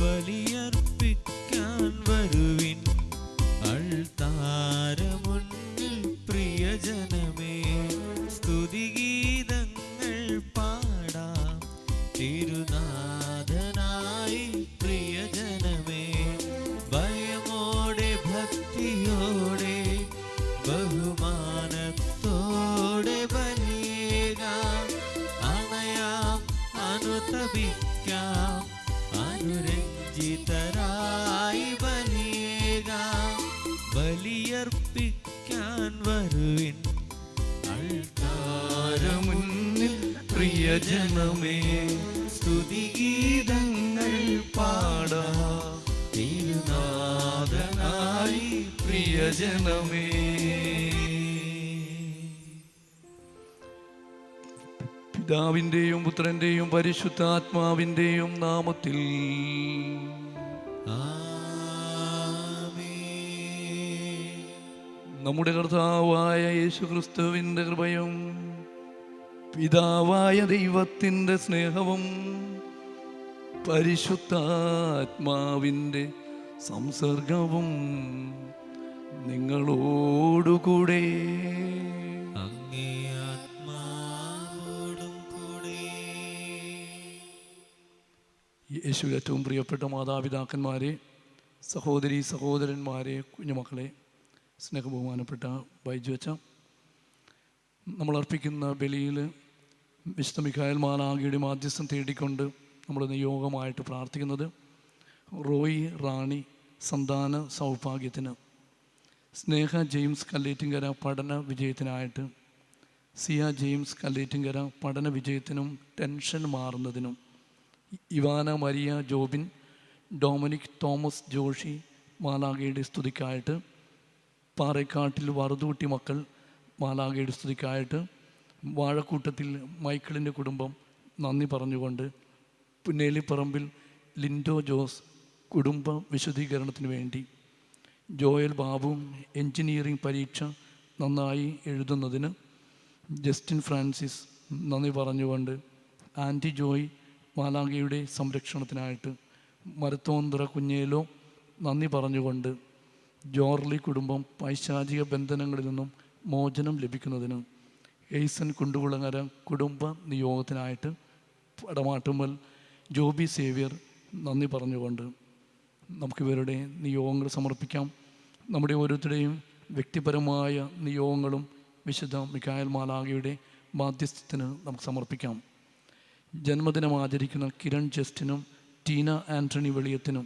ബലിയർപ്പിക്കാൻ വരുവിൻ അൾത്താരമുന്നിൽ പ്രിയജനമേ. സ്തുതിഗീതങ്ങൾ പാടാം തിരുനാഥനായി പ്രിയജനമേ. ഭയമോടെ ഭക്തിയോടെ ബഹുമാനത്തോടെ ബലിയേകാം. അണയാം അനുതപിക്കാം അനുരഞ്ജിതരായി ബലിയേകാം. ബലിയർപ്പിക്കാൻ വരുവിൻ അൾത്താരമുന്നിൽ പ്രിയജനമേ. സ്തുതിഗീതങ്ങൾ പാടാം തിരുനാഥനായി പ്രിയജനമേ. പിതാവിൻ്റെയും പുത്രൻ്റെയും പരിശുദ്ധാത്മാവിൻ്റെയും നാമത്തിൽ നമ്മുടെ കർത്താവായ യേശുക്രിസ്തുവിൻ്റെ കൃപയും പിതാവായ ദൈവത്തിൻ്റെ സ്നേഹവും പരിശുദ്ധാത്മാവിൻ്റെ സംസർഗവും നിങ്ങളോടുകൂടെ യേശു ഏറ്റവും പ്രിയപ്പെട്ട മാതാപിതാക്കന്മാരെ, സഹോദരി സഹോദരന്മാരെ, കുഞ്ഞുമക്കളെ, സ്നേഹബഹുമാനപ്പെട്ട ബൈജു അച്ഛ, നമ്മൾ അർപ്പിക്കുന്ന ബലിയിൽ വിശുദ്ധ മിഖായേൽ മാലാഖയുടെ മാധ്യസ്ഥം തേടിക്കൊണ്ട് നമ്മൾ നിയോഗമായിട്ട് പ്രാർത്ഥിക്കുന്നത് റോയി റാണി സന്താന സൗഭാഗ്യത്തിന്, സ്നേഹ ജെയിംസ് കല്ലേറ്റിങ്കര പഠന വിജയത്തിനായിട്ട്, സിയ ജെയിംസ് കല്ലേറ്റിങ്കര പഠന വിജയത്തിനും ടെൻഷൻ മാറുന്നതിനും, Ivana Maria Jobin, Dominic Thomas Joshi മാലാഖയുടെ സ്തുതിക്കായിട്ട്, പാറേക്കാട്ടിൽ വറുതൂട്ടി മക്കൾ മാലാഖയുടെ സ്തുതിക്കായിട്ട്, വാഴക്കൂട്ടത്തിൽ മൈക്കിളിൻ്റെ കുടുംബം നന്ദി പറഞ്ഞുകൊണ്ട്, പുന്നേലിപ്പറമ്പിൽ ലിൻഡോ ജോസ് കുടുംബ വിശുദ്ധീകരണത്തിന് വേണ്ടി, ജോയൽ ബാബു എൻജിനീയറിംഗ് പരീക്ഷ നന്നായി എഴുതുന്നതിന്, ജസ്റ്റിൻ ഫ്രാൻസിസ് നന്ദി പറഞ്ഞുകൊണ്ട്, ആൻറ്റി ജോയ് മാലാഖയുടെ സംരക്ഷണത്തിനായിട്ട്, മരത്തോന്തറ കുഞ്ഞേലോ നന്ദി പറഞ്ഞുകൊണ്ട്, ജോർലി കുടുംബം പൈശാചിക ബന്ധനങ്ങളിൽ നിന്നും മോചനം ലഭിക്കുന്നതിന്, എയ്സൻ കുണ്ടുകുളങ്ങര കുടുംബ നിയോഗത്തിനായിട്ട്, പടമാട്ടുമ്മൽ ജോബി സേവ്യർ നന്ദി പറഞ്ഞുകൊണ്ട് നമുക്ക് ഇവരുടെ നിയോഗങ്ങൾ സമർപ്പിക്കാം. നമ്മുടെ ഓരോരുത്തരുടെയും വ്യക്തിപരമായ നിയോഗങ്ങളും വിശുദ്ധ മിഖായേൽ മാലാഖയുടെ മാധ്യസ്ഥത്തിന് നമുക്ക് സമർപ്പിക്കാം. ജന്മദിനം ആചരിക്കുന്ന കിരൺ ജസ്റ്റിനും ടീന ആൻ്റണി വെളിയത്തിനും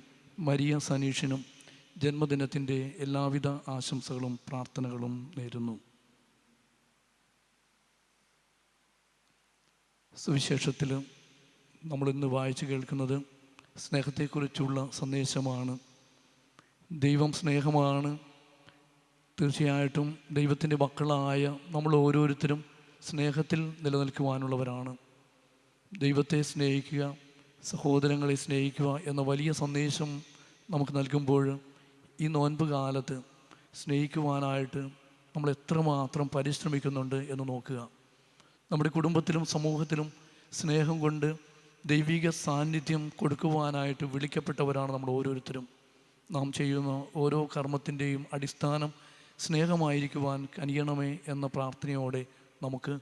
മരിയ സനീഷിനും ജന്മദിനത്തിൻ്റെ എല്ലാവിധ ആശംസകളും പ്രാർത്ഥനകളും നേരുന്നു. സുവിശേഷത്തിൽ നമ്മളിന്ന് വായിച്ചു കേൾക്കുന്നത് സ്നേഹത്തെക്കുറിച്ചുള്ള സന്ദേശമാണ്. ദൈവം സ്നേഹമാണ്. തീർച്ചയായിട്ടും ദൈവത്തിൻ്റെ മക്കളായ നമ്മൾ ഓരോരുത്തരും സ്നേഹത്തിൽ നിലനിൽക്കുവാനുള്ളവരാണ്. ദൈവത്തെ സ്നേഹിക്കുക, സഹോദരങ്ങളെ സ്നേഹിക്കുക എന്ന വലിയ സന്ദേശം നമുക്ക് നൽകുമ്പോൾ ഈ നോൻപ് കാലത്ത് സ്നേഹിക്കുവാനായിട്ട് നമ്മൾ എത്രമാത്രം പരിശ്രമിക്കുന്നുണ്ട് എന്ന് നോക്കുക. നമ്മുടെ കുടുംബത്തിലും സമൂഹത്തിലും സ്നേഹം കൊണ്ട് ദൈവിക സാന്നിധ്യം കൊടുക്കുവാനായിട്ട് വിളിക്കപ്പെട്ടവരാണ് നമ്മൾ ഓരോരുത്തരും. നാം ചെയ്യുന്ന ഓരോ കർമ്മത്തിൻ്റെയും അടിസ്ഥാനം സ്നേഹമായിരിക്കുവാൻ കനിയണമേ എന്ന പ്രാർത്ഥനയോടെ നമുക്ക്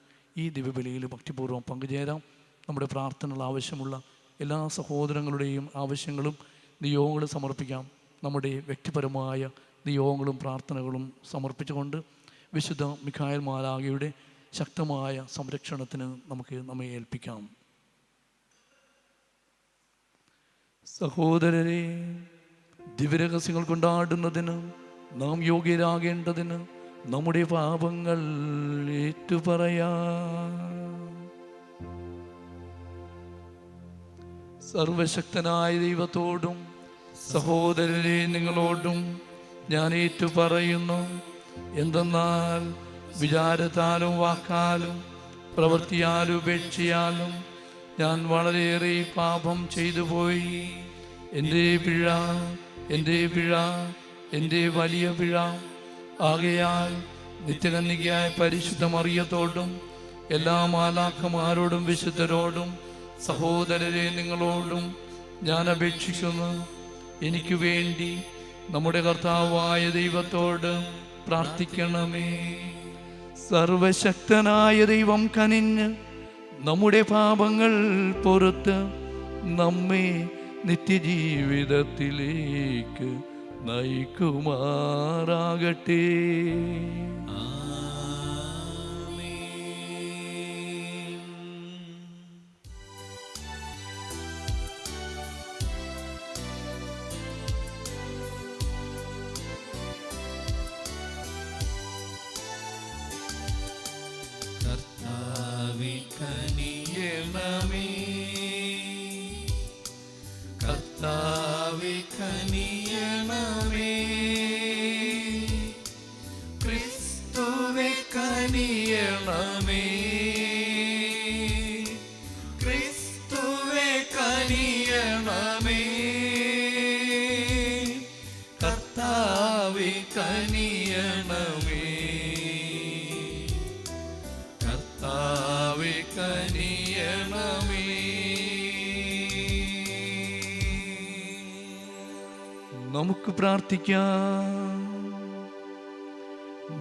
ഈ ദിവ്യബലിയിൽ ഭക്തിപൂർവ്വം പങ്കുചേരാം. നമ്മുടെ പ്രാർത്ഥനകൾ ആവശ്യമുള്ള എല്ലാ സഹോദരങ്ങളുടെയും ആവശ്യങ്ങളും നിയോഗങ്ങളും സമർപ്പിക്കാം. നമ്മുടെ വ്യക്തിപരമായ നിയോഗങ്ങളും പ്രാർത്ഥനകളും സമർപ്പിച്ചുകൊണ്ട് വിശുദ്ധ മിഖായേൽ മാലാഖയുടെ ശക്തമായ സംരക്ഷണത്തിന് നമുക്ക് നമ്മെ ഏൽപ്പിക്കാം. സഹോദരരെ, ദിവ്യരഹസ്യങ്ങൾ കൊണ്ടാടുന്നതിന് നാം യോഗ്യരാകേണ്ടതിന് നമ്മുടെ പാപങ്ങൾ ഏറ്റുപറയാം. സർവശക്തനായ ദൈവത്തോടും സഹോദരരെ നിങ്ങളോടും ഞാൻ ഏറ്റുപറയുന്നു. എന്തെന്നാൽ വിചാരത്താലും വാക്കാലും പ്രവൃത്തിയാലും ഉപേക്ഷയാലും ഞാൻ വളരെയേറെ പാപം ചെയ്തു പോയി. എൻ്റെ പിഴ, എൻ്റെ പിഴ, എൻ്റെ വലിയ പിഴ. ആകയാൽ നിത്യകന്യകയായ പരിശുദ്ധ മറിയത്തോടും എല്ലാ മാലാഖമാരോടും വിശുദ്ധരോടും സഹോദരരെ നിങ്ങളോടും ഞാൻ അപേക്ഷിക്കുന്നു. എനിക്ക് വേണ്ടി നമ്മുടെ കർത്താവായ ദൈവത്തോട് പ്രാർത്ഥിക്കണമേ. സർവശക്തനായ ദൈവം കനിഞ്ഞ് നമ്മുടെ പാപങ്ങൾ പൊറുത്ത് നമ്മെ നിത്യജീവിതത്തിലേക്ക് നയിക്കുമാറാകട്ടെ. കർത്താവേ കനിയണമേ, കർത്താവേ കനിയണമേ, ക്രിസ്തുവേ കനിയണമേ, ക്രിസ്തുവേ കനിയണമേ, കർത്താവേ കനിയണമേ, കർത്താവേ കനിയണമേ. നമുക്ക് പ്രാർത്ഥിക്കാം.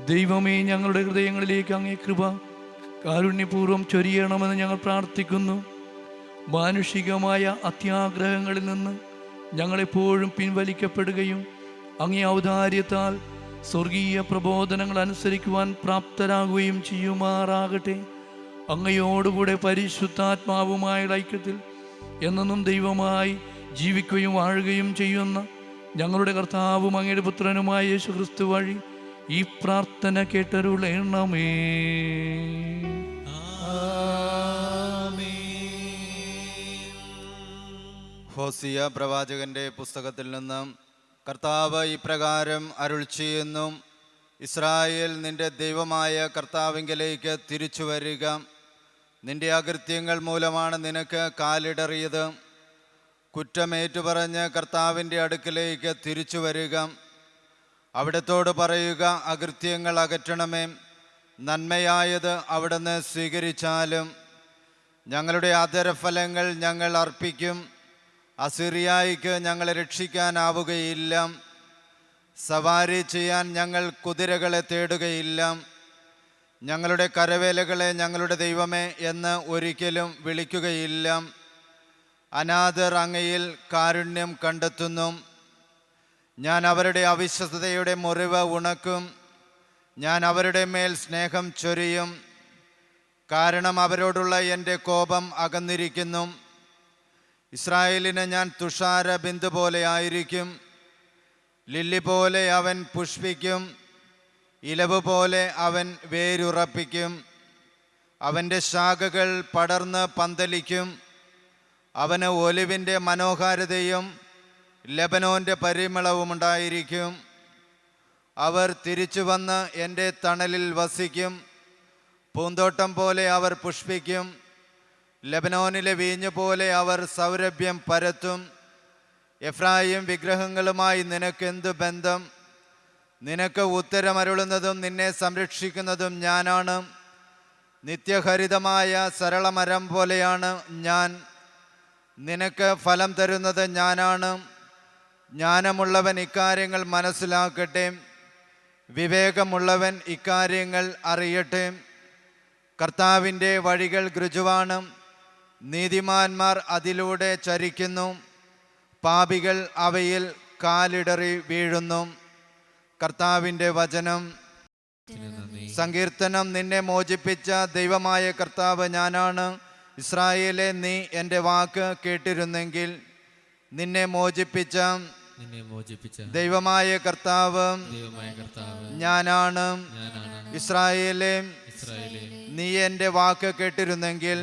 ദൈവമേ, ഞങ്ങളുടെ ഹൃദയങ്ങളിലേക്ക് അങ്ങേ കൃപ കാരുണ്യപൂർവ്വം ചൊരിയണമെന്ന് ഞങ്ങൾ പ്രാർത്ഥിക്കുന്നു. മാനുഷികമായ അത്യാഗ്രഹങ്ങളിൽ നിന്ന് ഞങ്ങളെപ്പോഴും പിൻവലിക്കപ്പെടുകയും അങ്ങേ ഔദാര്യത്താൽ സ്വർഗീയ പ്രബോധനങ്ങൾ അനുസരിക്കുവാൻ പ്രാപ്തരാകുകയും ചെയ്യുമാറാകട്ടെ. അങ്ങയോടുകൂടെ പരിശുദ്ധാത്മാവുമായുള്ള ഐക്യത്തിൽ എന്നെന്നും ദൈവമായി ജീവിക്കുകയും വാഴുകയും ചെയ്യുന്ന ഞങ്ങളുടെ കർത്താവും അങ്ങയുടെ പുത്രനുമായ യേശു ക്രിസ്തു വഴി ഈ പ്രാർത്ഥന കേട്ടരുളേണമേ. ഹോസിയ പ്രവാചകന്റെ പുസ്തകത്തിൽ നിന്ന് കർത്താവ് ഇപ്രകാരം അരുൾ ചെയ്യുന്നു: ഇസ്രായേൽ, നിന്റെ ദൈവമായ കർത്താവിങ്കലേക്ക് തിരിച്ചു വരിക. നിന്റെ അകൃത്യങ്ങൾ മൂലമാണ് നിനക്ക് കാലിടറിയത്. കുറ്റമേറ്റുപറഞ്ഞ് കർത്താവിൻ്റെ അടുക്കിലേക്ക് തിരിച്ചു വരിക. അവിടത്തോട് പറയുക, അകൃത്യങ്ങൾ അകറ്റണമേ, നന്മയായത് അവിടുന്ന് സ്വീകരിച്ചാലും. ഞങ്ങളുടെ അധരഫലങ്ങൾ ഞങ്ങൾ അർപ്പിക്കും. അസിറിയായിക്ക് ഞങ്ങളെ രക്ഷിക്കാനാവുകയില്ല. സവാരി ചെയ്യാൻ ഞങ്ങൾ കുതിരകളെ തേടുകയില്ല. ഞങ്ങളുടെ കരവേലകളെ ഞങ്ങളുടെ ദൈവമേ എന്ന് ഒരിക്കലും വിളിക്കുകയില്ല. അനാഥർ അങ്ങയിൽ കാരുണ്യം കണ്ടെത്തുന്നു. ഞാൻ അവരുടെ അവിശ്വസ്തതയുടെ മുറിവ് ഉണക്കും. ഞാൻ അവരുടെ മേൽ സ്നേഹം ചൊരിയും. കാരണം അവരോടുള്ള എൻ്റെ കോപം അകന്നിരിക്കുന്നു. ഇസ്രായേലിന് ഞാൻ തുഷാര ബിന്ദു പോലെ ആയിരിക്കും. ലില്ലി പോലെ അവൻ പുഷ്പിക്കും. ഇലവ് പോലെ അവൻ വേരുറപ്പിക്കും. അവൻ്റെ ശാഖകൾ പടർന്ന് പന്തലിക്കും. അവന് ഒലിവിൻ്റെ മനോഹാരിതയും ലെബനോൻ്റെ പരിമളവുമുണ്ടായിരിക്കും. അവർ തിരിച്ചു വന്ന് എൻ്റെ തണലിൽ വസിക്കും. പൂന്തോട്ടം പോലെ അവർ പുഷ്പിക്കും. ലെബനോനിലെ വീഞ്ഞു പോലെ അവർ സൗരഭ്യം പരത്തും. എഫ്രായിം, വിഗ്രഹങ്ങളുമായി നിനക്കെന്തു ബന്ധം? നിനക്ക് ഉത്തരമരുളുന്നതും നിന്നെ സംരക്ഷിക്കുന്നതും ഞാനാണ്. നിത്യഹരിതമായ സരളമരം പോലെയാണ് ഞാൻ. നിനക്ക് ഫലം തരുന്നത് ഞാനാണ്. ജ്ഞാനമുള്ളവൻ ഇക്കാര്യങ്ങൾ മനസ്സിലാക്കട്ടെ. വിവേകമുള്ളവൻ ഇക്കാര്യങ്ങൾ അറിയട്ടെ. കർത്താവിൻ്റെ വഴികൾ ഋജുവാണ്. നീതിമാന്മാർ അതിലൂടെ ചരിക്കുന്നു. പാപികൾ അവയിൽ കാലിടറി വീഴുന്നു. കർത്താവിൻ്റെ വചനം. സങ്കീർത്തനം. നിന്നെ മോചിപ്പിച്ച ദൈവമായ കർത്താവ് ഞാനാണ്. ഇസ്രായേലെ, നീ എൻ്റെ വാക്ക് കേട്ടിരുന്നെങ്കിൽ. നിന്നെ മോചിപ്പിച്ച ദൈവമായ കർത്താവ് ഞാനാണ്. ഇസ്രായേലെ, നീ എൻ്റെ വാക്ക് കേട്ടിരുന്നെങ്കിൽ.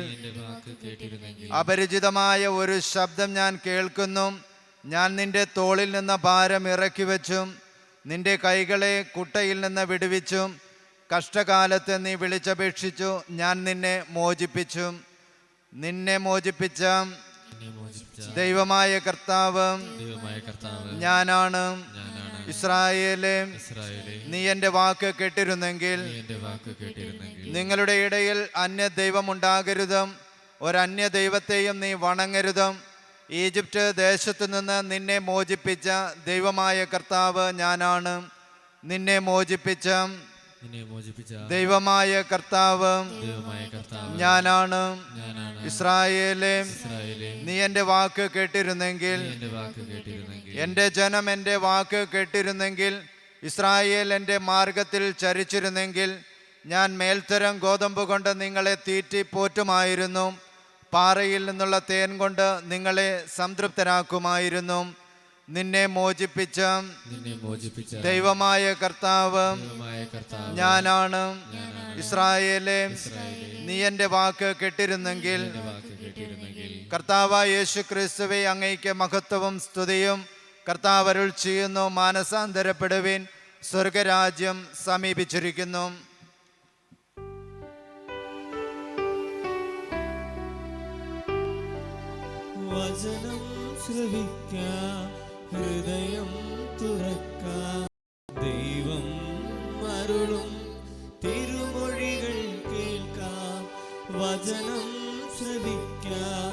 അപരിചിതമായ ഒരു ശബ്ദം ഞാൻ കേൾക്കുന്നു. ഞാൻ നിന്റെ തോളിൽ നിന്ന് ഭാരം ഇറക്കി വെച്ചും നിന്റെ കൈകളെ കുട്ടയിൽ നിന്ന് വിടുവിച്ചും. കഷ്ടകാലത്ത് നീ വിളിച്ചപേക്ഷിച്ചു, ഞാൻ നിന്നെ മോചിപ്പിച്ചു. നിന്നെ മോചിപ്പിച്ച ദൈവമായ കർത്താവ് ഞാനാണ്. ഇസ്രായേലേ, നീ എൻ്റെ വാക്ക് കേട്ടിരുന്നെങ്കിൽ. നിങ്ങളുടെ ഇടയിൽ അന്യ ദൈവം ഉണ്ടാകരുതും. ഒരന്യ ദൈവത്തെയും നീ വണങ്ങരുതും. ഈജിപ്റ്റ് ദേശത്തു നിന്ന് നിന്നെ മോചിപ്പിച്ച ദൈവമായ കർത്താവ് ഞാനാണ്. നിന്നെ മോചിപ്പിച്ച ദൈവമായ കർത്താവ് ഞാനാണ്. ഇസ്രായേലേ, നീ എൻ്റെ വാക്ക് കേട്ടിരുന്നെങ്കിൽ, എൻ്റെ ജനം എൻ്റെ വാക്ക് കേട്ടിരുന്നെങ്കിൽ, ഇസ്രായേൽ എൻ്റെ മാർഗത്തിൽ ചരിച്ചിരുന്നെങ്കിൽ, ഞാൻ മേൽത്തരം ഗോതമ്പ് കൊണ്ട് നിങ്ങളെ തീറ്റി പോറ്റുമായിരുന്നു. പാറയിൽ നിന്നുള്ള തേൻ കൊണ്ട് നിങ്ങളെ സംതൃപ്തരാക്കുമായിരുന്നു. നിന്നെ മോചിപ്പിച്ച ദൈവമായ കർത്താവ് ഞാനാണ്. ഇസ്രായേലേ, നീ എൻ്റെ വാക്ക് കേട്ടിരുന്നെങ്കിൽ. കർത്താവായ യേശു ക്രിസ്തുവേ, അങ്ങയ്ക്ക് മഹത്വവും സ്തുതിയും. കർത്താവ് അരുൾ ചെയ്യുന്നു, മാനസാന്തരപ്പെടുവിൻ, സ്വർഗരാജ്യം സമീപിച്ചിരിക്കുന്നു. വചനം ശ്രവിക്കാം, ഹൃദയം തുറക്കാം, ദൈവം അരുളും തിരുമൊഴികൾ കേൾക്കാം. വചനം ശ്രവിക്കാം,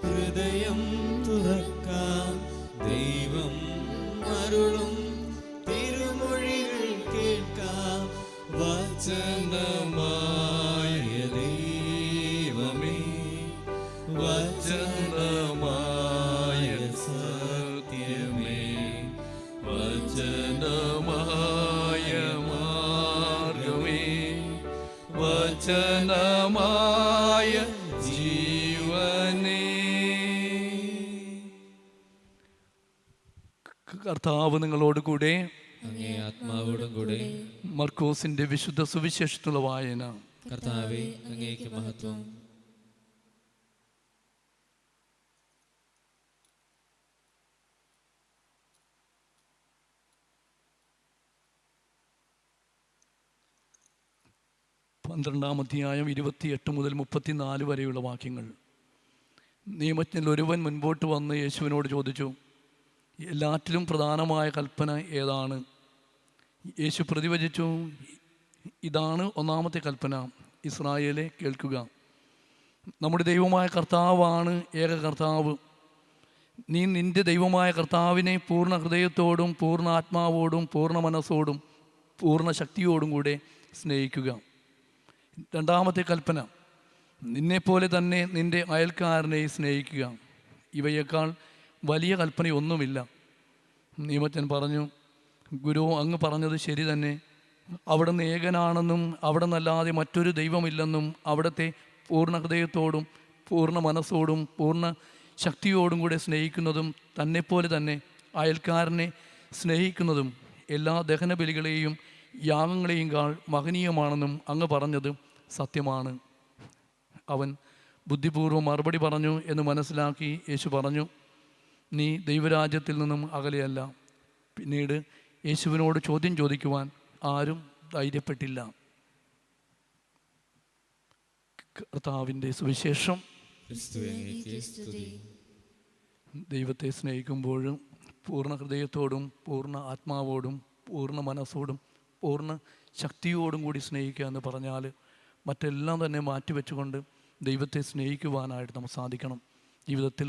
ഹൃദയം തുറക്കാം, ദൈവം അരുളും തിരുമൊഴികൾ കേൾക്കാം. വചനമായ ദൈവമേ, വചനമായ സത്യമേ, വചനമായ മാർഗമേ, വചനമായ ജീവനേ. കർത്താവ് നിങ്ങളോട് കൂടെ, അങ്ങേ ആത്മാവോടും കൂടെ. മർക്കോസിന്റെ വിശുദ്ധ സുവിശേഷത്തിലുള്ള വായന. കർത്താവേ, അങ്ങേക്ക് മഹത്വം. പന്ത്രണ്ടാം അധ്യായം 28 മുതൽ 34 വരെയുള്ള വാക്യങ്ങൾ. നിയമജ്ഞനിൽ ഒരുവൻ മുൻപോട്ട് വന്ന് യേശുവിനോട് ചോദിച്ചു, എല്ലാറ്റിലും പ്രധാനമായ കൽപ്പന ഏതാണ്? യേശു പ്രതിവചിച്ചു, ഇതാണ് ഒന്നാമത്തെ കൽപ്പന. ഇസ്രായേലെ, കേൾക്കുക. നമ്മുടെ ദൈവമായ കർത്താവാണ് ഏക കർത്താവ്. നീ നിൻ്റെ ദൈവമായ കർത്താവിനെ പൂർണ്ണ ഹൃദയത്തോടും പൂർണ്ണ ആത്മാവോടും പൂർണ്ണ മനസ്സോടും പൂർണ്ണ ശക്തിയോടും കൂടെ സ്നേഹിക്കുക. രണ്ടാമത്തെ കൽപ്പന, നിന്നെപ്പോലെ തന്നെ നിൻ്റെ അയൽക്കാരനെ സ്നേഹിക്കുക. ഇവയേക്കാൾ വലിയ കൽപ്പനയൊന്നുമില്ല. നിയമജ്ഞൻ പറഞ്ഞു, ഗുരു, അങ്ങ് പറഞ്ഞത് ശരി തന്നെ. അവിടുന്ന് ഏകനാണെന്നും അവിടെ നിന്നല്ലാതെ മറ്റൊരു ദൈവമില്ലെന്നും അവിടുത്തെ പൂർണ്ണ ഹൃദയത്തോടും പൂർണ്ണ മനസ്സോടും പൂർണ്ണ ശക്തിയോടും കൂടെ സ്നേഹിക്കുന്നതും തന്നെപ്പോലെ തന്നെ അയൽക്കാരനെ സ്നേഹിക്കുന്നതും എല്ലാ ദഹനബലികളെയും യാഗങ്ങളെയും കാൾ മഹനീയമാണെന്നും അങ്ങ് പറഞ്ഞത് സത്യമാണ്. അവൻ ബുദ്ധിപൂർവ്വം മറുപടി പറഞ്ഞു എന്ന് മനസ്സിലാക്കി യേശു പറഞ്ഞു, നീ ദൈവരാജ്യത്തിൽ നിന്നും അകലെയല്ല. പിന്നീട് യേശുവിനോട് ചോദ്യം ചോദിക്കുവാൻ ആരും ധൈര്യപ്പെട്ടില്ല. കർത്താവിൻ്റെ സുവിശേഷം. ദൈവത്തെ സ്നേഹിക്കുമ്പോഴും പൂർണ്ണ ഹൃദയത്തോടും പൂർണ്ണ ആത്മാവോടും പൂർണ്ണ മനസ്സോടും പൂർണ്ണ ശക്തിയോടും കൂടി സ്നേഹിക്കുക എന്ന് പറഞ്ഞാൽ മറ്റെല്ലാം തന്നെ മാറ്റിവെച്ചുകൊണ്ട് ദൈവത്തെ സ്നേഹിക്കുവാനായിട്ട് നമുക്ക് സാധിക്കണം. ജീവിതത്തിൽ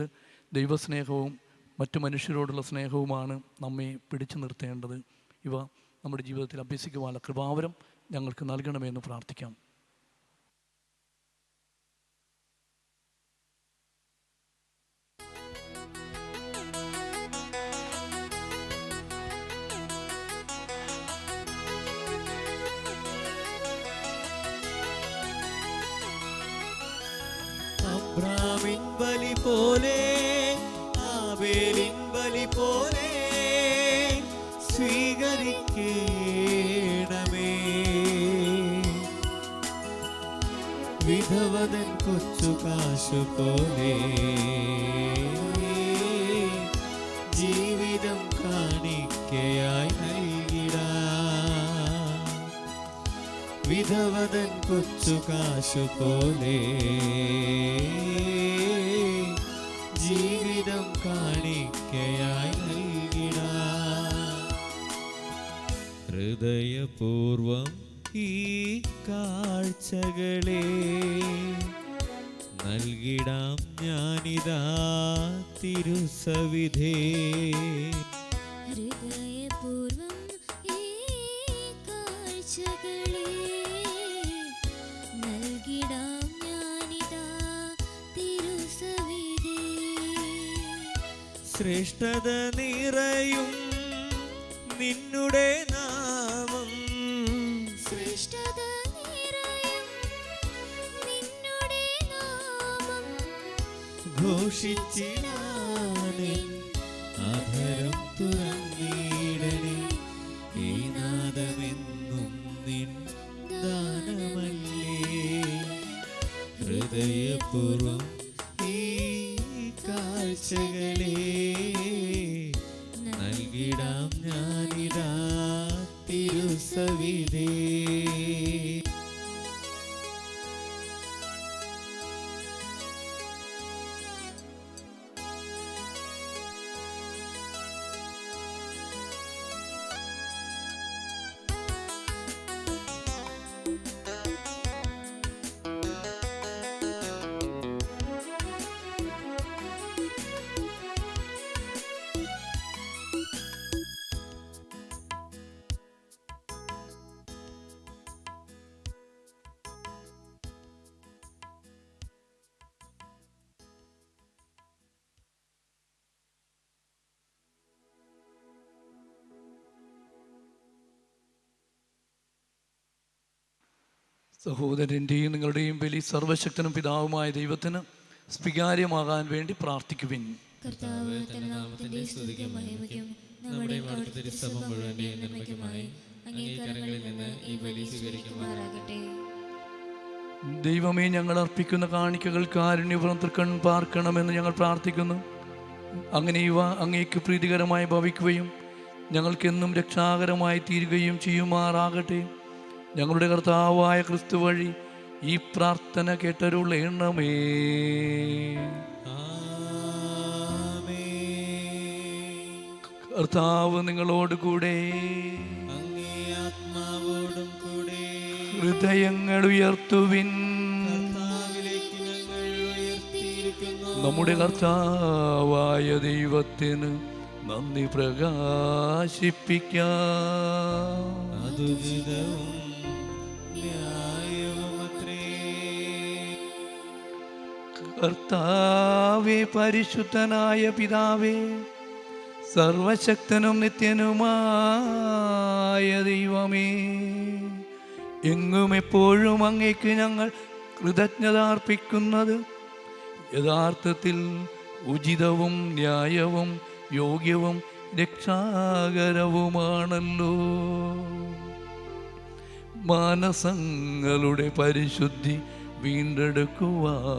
ദൈവസ്നേഹവും മറ്റു മനുഷ്യരോടുള്ള സ്നേഹവുമാണ് നമ്മെ പിടിച്ചു നിർത്തേണ്ടത്. ഇവ നമ്മുടെ ജീവിതത്തിൽ അഭ്യസിക്കുവാനുള്ള കൃപാവരം ഞങ്ങൾക്ക് നൽകണമെന്ന് പ്രാർത്ഥിക്കാം. അബ്രാമിൻ ബലി പോലെ ആബേലിൻ ബലി പോലെ സ്വീകരിക്കണമേ. വിധവതൻ കൊച്ചു കാശു പോലെ ജീവിതം കാണിക്കയായി നൽകിടാം. വിധവതൻ കൊച്ചു കാശു പോലെ ജീവിതം കാണിക്കയായി നൽകിടാം. ഹൃദയപൂർവം ഈ കാഴ്ചകളെ നൽകിടാം ഞാനിതാ തിരുസവിധേ. ഹൃദയപൂർവം ഈ കാഴ്ചകളെ നൽകിടാം ഞാനിതാ തിരുസവിധേ. ശ്രേഷ്ഠത നിറയും നിന്നുടെ നാമം ശ്രേഷ്ഠത നിറയും നിന്നുടെ നാമം ഘോഷിച്ചിടാനെൻ അധരം തുറന്നിടണേ. ഈ നാദമെന്നും നിൻ ദാനമല്ലേ. ഹൃദയപൂർവം ഈ കാഴ്ചകളെ നൽകിടാം ഞാനിതാ തിരുസവിധേ. സഹോദരൻ്റെയും നിങ്ങളുടെയും ബലി സർവശക്തനും പിതാവുമായ ദൈവത്തിന് സ്വീകാര്യമാകാൻ വേണ്ടി പ്രാർത്ഥിക്കുവിൻ. കർത്താവ് തന്റെ നാമത്തിന്റെ സ്തുതിക്കും മഹിമയ്ക്കും നമ്മുടെ അവിടുത്തെ തിരുസഭ മുഴുവന്റെയും നന്മയ്ക്കുമായി അങ്ങേ കരങ്ങളിൽ നിന്ന് ഈ ബലി സ്വീകരിക്കുമാറാകട്ടെ. ദൈവമേ, ഞങ്ങൾ അർപ്പിക്കുന്ന കാണിക്കകൾ കാരുണ്യപുറം തൃക്കൺ പാർക്കണമെന്ന് ഞങ്ങൾ പ്രാർത്ഥിക്കുന്നു. അങ്ങനെ ഇവ അങ്ങേക്ക് പ്രീതികരമായി ഭവിക്കുകയും ഞങ്ങൾക്കെന്നും രക്ഷാകരമായി തീരുകയും ചെയ്യുമാറാകട്ടെ. ഞങ്ങളുടെ കർത്താവായ ക്രിസ്തു വഴി ഈ പ്രാർത്ഥന കേട്ടരുളേണമേ. കർത്താവ് നിങ്ങളോട് കൂടെ, അങ്ങേ ആത്മാവോടും കൂടെ. ഹൃദയങ്ങൾ ഉയർത്തുവിൻ. കർത്താവിലേക്ക് ഞങ്ങൾ ഉയർത്തിയിരിക്കുന്നു. നമ്മുടെ കർത്താവായ ദൈവത്തിന് നന്ദി പ്രകാശിപ്പിക്കാം. അതുചിതവും ന്യായവുമത്രേ. കർത്താവേ, പരിശുദ്ധനായ പിതാവേ, സർവശക്തനും നിത്യനുമായ ദൈവമേ, എങ്ങും എപ്പോഴും അങ്ങേക്ക് ഞങ്ങൾ കൃതജ്ഞത അർപ്പിക്കുന്നത് യഥാർത്ഥത്തിൽ ഉചിതവും ന്യായവും യോഗ്യവും രക്ഷാകരവുമാണല്ലോ. മാനസങ്ങളുടെ പരിശുദ്ധി വീണ്ടെടുക്കുവാൻ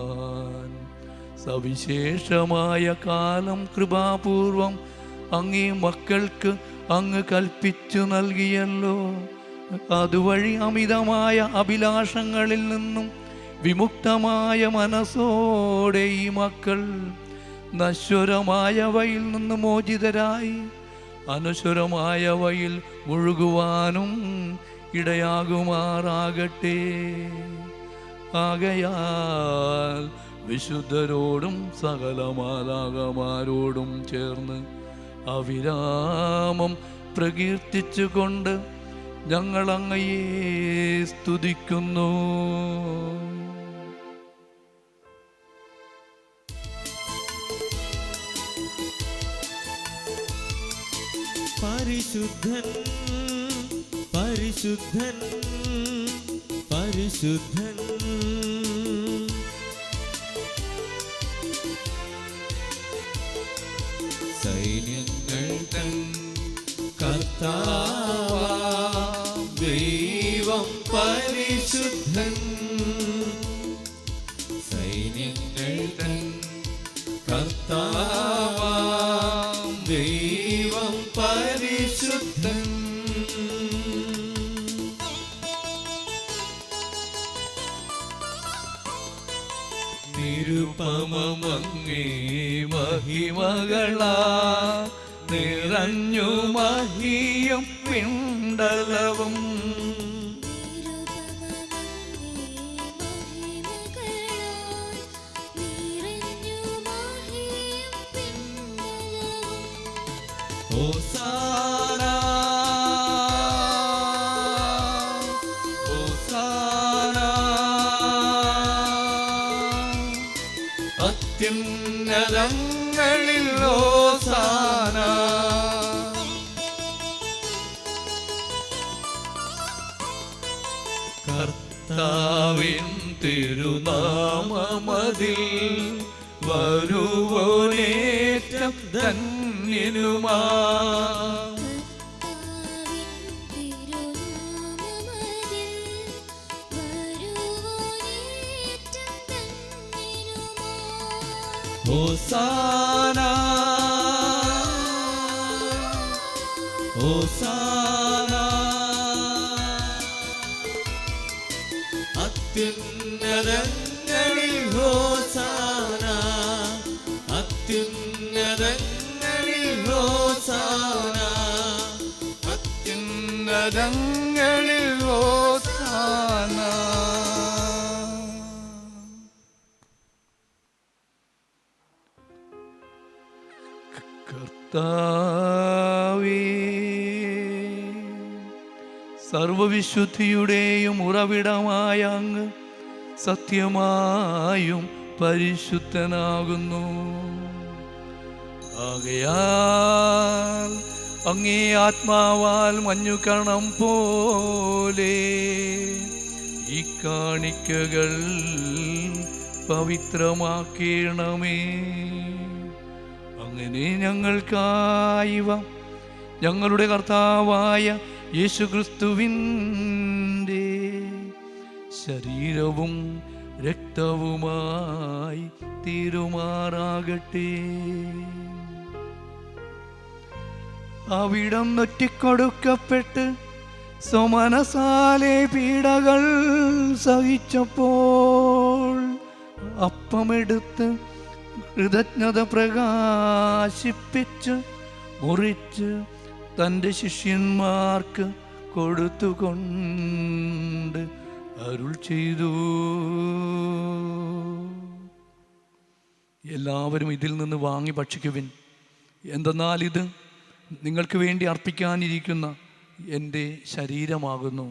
സവിശേഷമായ കാലം കൃപാപൂർവം അങ്ങേ മക്കൾക്ക് അങ്ങ് കൽപ്പിച്ചു നൽകിയല്ലോ. അതുവഴി അമിതമായ അഭിലാഷങ്ങളിൽ നിന്നും വിമുക്തമായ മനസ്സോടെ ഈ മക്കൾ നശ്വരമായവയിൽ നിന്ന് മോചിതരായി അനശ്വരമായവയിൽ മുഴുകുവാനും ഇടയാകുമാറാകട്ടെ. ആകയാൽ വിശുദ്ധരോടും സകല മാലാഖമാരോടും ചേർന്ന് അവിരാമം പ്രകീർത്തിച്ചുകൊണ്ട് ഞങ്ങൾ അങ്ങയെ സ്തുതിക്കുന്നു. പരിശുദ്ധൻ പരിശുദ്ധൻ പരിശുദ്ധൻ, സൈന്യങ്ങൾ തൻ കർത്താവാം ദൈവം പരിശുദ്ധൻ. സൈന്യങ്ങൾ തൻ കർത്താവാം ദൈവം പരിശുദ്ധൻ. നിരുപമങ്ങേ മഹിമകളാ നിറഞ്ഞു മഹിയും പിണ്ടലവും. നിരുപമമങ്ങേ ഹോസാന ഹോസാന അത്യുന്നതങ്ങളിൽ ഹോസാന. കർത്താവിൻ തിരുനാമമതിൽ വരുവോനേറ്റം ധന്യനുമാ. ഹോസാന ഹോസാന അത്യുന്നതങ്ങളിൽ ഹോസാന അത്യുന്നതങ്ങളിൽ ഹോസാന അത്യുന്നതങ്ങളിൽ ഹോസാന. കർത്താവേ, സർവവിശുദ്ധിയുടെയും ഉറവിടമായ അങ്ങ് സത്യമായും പരിശുദ്ധനാകുന്നു. ആകയാൽ അങ്ങേ ആത്മാവാൽ മഞ്ഞുകണം പോലെ ഈ കാണിക്കകൾ പവിത്രമാക്കണമേ. അങ്ങനെ ഞങ്ങൾക്കായിവ ഞങ്ങളുടെ കർത്താവായ യേശുക്രിസ്തുവിൻ്റെ ശരീരവും രക്തവുമായി തീരുമാറാകട്ടെ. അവിടം നൊറ്റിക്കൊടുക്കപ്പെട്ട് സ്വമനസാലെ പീഡകൾ സഹിച്ചപ്പോൾ അപ്പമെടുത്ത് കൃതജ്ഞത പ്രകാശിപ്പിച്ച് മുറിച്ച് തൻ്റെ ശിഷ്യന്മാർക്ക് കൊടുത്തുകൊണ്ട് അരുൾ ചെയ്തു, എല്ലാവരും ഇതിൽ നിന്ന് വാങ്ങി ഭക്ഷിക്കുവിൻ. എന്തെന്നാൽ ഇത് നിങ്ങൾക്ക് വേണ്ടി അർപ്പിക്കാനിരിക്കുന്ന എൻ്റെ ശരീരമാകുന്നു.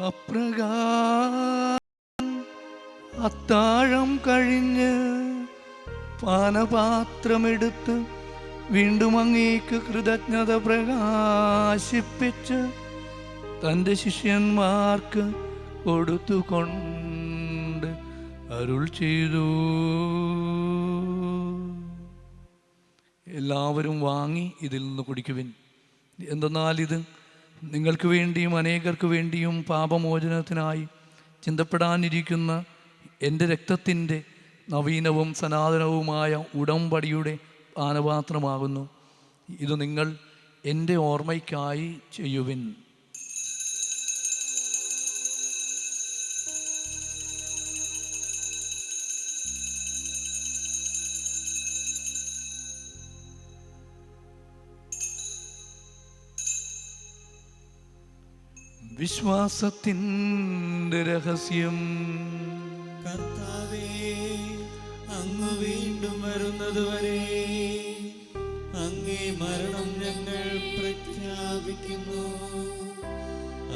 അപ്രകാരം അത്താഴം കഴിഞ്ഞ് പാനപാത്രമെടുത്ത് വീണ്ടും അങ്ങേക്ക് കൃതജ്ഞത പ്രകാശിപ്പിച്ച് തൻ്റെ ശിഷ്യന്മാർക്ക് കൊടുത്തുകൊണ്ട് അരുൾ ചെയ്തു, എല്ലാവരും വാങ്ങി ഇതിൽ നിന്ന് കുടിക്കുവിൻ. എന്തെന്നാൽ ഇത് നിങ്ങൾക്ക് വേണ്ടിയും അനേകർക്ക് വേണ്ടിയും പാപമോചനത്തിനായി ചിന്തപ്പെടാനിരിക്കുന്ന എൻ്റെ രക്തത്തിൻ്റെ നവീനവും സനാതനവുമായ ഉടമ്പടിയുടെ പാനപാത്രമാകുന്നു. ഇത് നിങ്ങൾ എൻ്റെ ഓർമ്മയ്ക്കായി ചെയ്യുവിൻ. വിശ്വാസത്തിൻ്റെ രഹസ്യം. കർത്താവേ, അങ്ങ് വീണ്ടും വരുന്നതുവരെ അങ്ങേ മരണം ഞങ്ങൾ പ്രഖ്യാപിക്കുന്നു.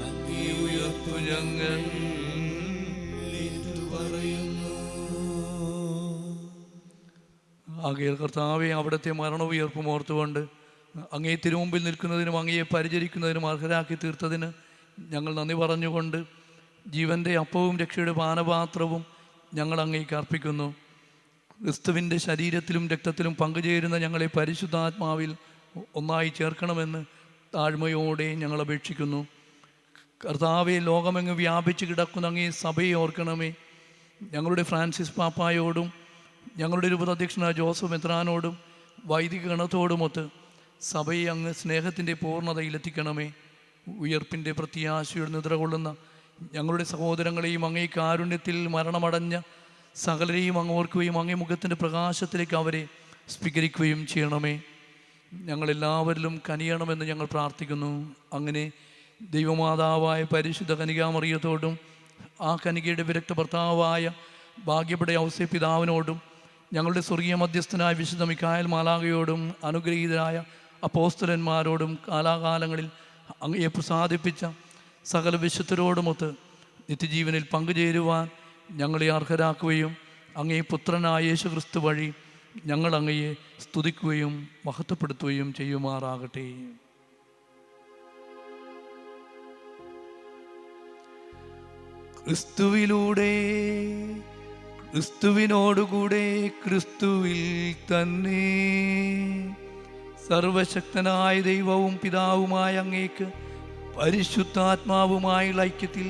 അങ്ങേ ഉയർപ്പു ഞങ്ങൾ ഏറ്റുപറയുന്നു. ആകയാൽ കർത്താവെ, അവിടുത്തെ മരണവും ഉയർപ്പും ഓർത്തുകൊണ്ട് അങ്ങേ തിരുമുമ്പിൽ നിൽക്കുന്നതിനും അങ്ങയെ പരിചരിക്കുന്നതിനും അർഹരാക്കി തീർത്തതിന് ഞങ്ങൾ നന്ദി പറഞ്ഞുകൊണ്ട് ജീവൻ്റെ അപ്പവും രക്ഷയുടെ പാനപാത്രവും ഞങ്ങൾ അങ്ങേക്ക് അർപ്പിക്കുന്നു. ക്രിസ്തുവിൻ്റെ ശരീരത്തിലും രക്തത്തിലും പങ്കുചേരുന്ന ഞങ്ങളെ പരിശുദ്ധാത്മാവിൽ ഒന്നായി ചേർക്കണമെന്ന് താഴ്മയോടെ ഞങ്ങൾ അപേക്ഷിക്കുന്നു. കർത്താവെ, ലോകമെങ്ങ് വ്യാപിച്ച് കിടക്കുന്ന അങ്ങേ സഭയെ ഓർക്കണമേ. ഞങ്ങളുടെ ഫ്രാൻസിസ് പാപ്പായോടും ഞങ്ങളുടെ രൂപതാധ്യക്ഷനായ ജോസഫ് മെത്രാനോടും വൈദിക ഗണത്തോടുമൊത്ത് സഭയെ അങ്ങ് സ്നേഹത്തിൻ്റെ പൂർണ്ണതയിലെത്തിക്കണമേ. ഉയർപ്പിൻ്റെ പ്രത്യാശയുടെ നിദ്ര കൊള്ളുന്ന ഞങ്ങളുടെ സഹോദരങ്ങളെയും അങ്ങേ കാരുണ്യത്തിൽ മരണമടഞ്ഞ സകലരെയും അങ്ങ് ഓർക്കുകയും അങ്ങേ മുഖത്തിൻ്റെ പ്രകാശത്തിലേക്ക് അവരെ സ്വീകരിക്കുകയും ചെയ്യണമേ. ഞങ്ങളെല്ലാവരിലും കനിയണമെന്ന് ഞങ്ങൾ പ്രാർത്ഥിക്കുന്നു. അങ്ങനെ ദൈവമാതാവായ പരിശുദ്ധ കനികാമറിയത്തോടും ആ കനികയുടെ വിരക്ത ഭർത്താവായ ഭാഗ്യപ്പെട്ട ഔസേപ്പ് പിതാവിനോടും ഞങ്ങളുടെ സ്വർഗീയ മധ്യസ്ഥനായ വിശുദ്ധ മിഖായേൽ മാലാഖയോടും അനുഗ്രഹീതരായ അപ്പോസ്തലന്മാരോടും കാലാകാലങ്ങളിൽ അങ്ങയെ പ്രസാദിപ്പിച്ച സകല വിശുദ്ധരോടുമൊത്ത് നിത്യജീവനിൽ പങ്കുചേരുവാൻ ഞങ്ങളെ അർഹരാക്കുകയും അങ്ങയെ പുത്രനായ യേശുക്രിസ്തു വഴി ഞങ്ങൾ അങ്ങയെ സ്തുതിക്കുകയും മഹത്വപ്പെടുത്തുകയും ചെയ്യുമാറാകട്ടെ. ക്രിസ്തുവിലൂടെ, ക്രിസ്തുവിനോടുകൂടെ, ക്രിസ്തുവിൽ തന്നെ സർവശക്തനായ ദൈവവും പിതാവുമായ അങ്ങേക്ക് പരിശുദ്ധാത്മാവുമായുള്ള ഐക്യത്തിൽ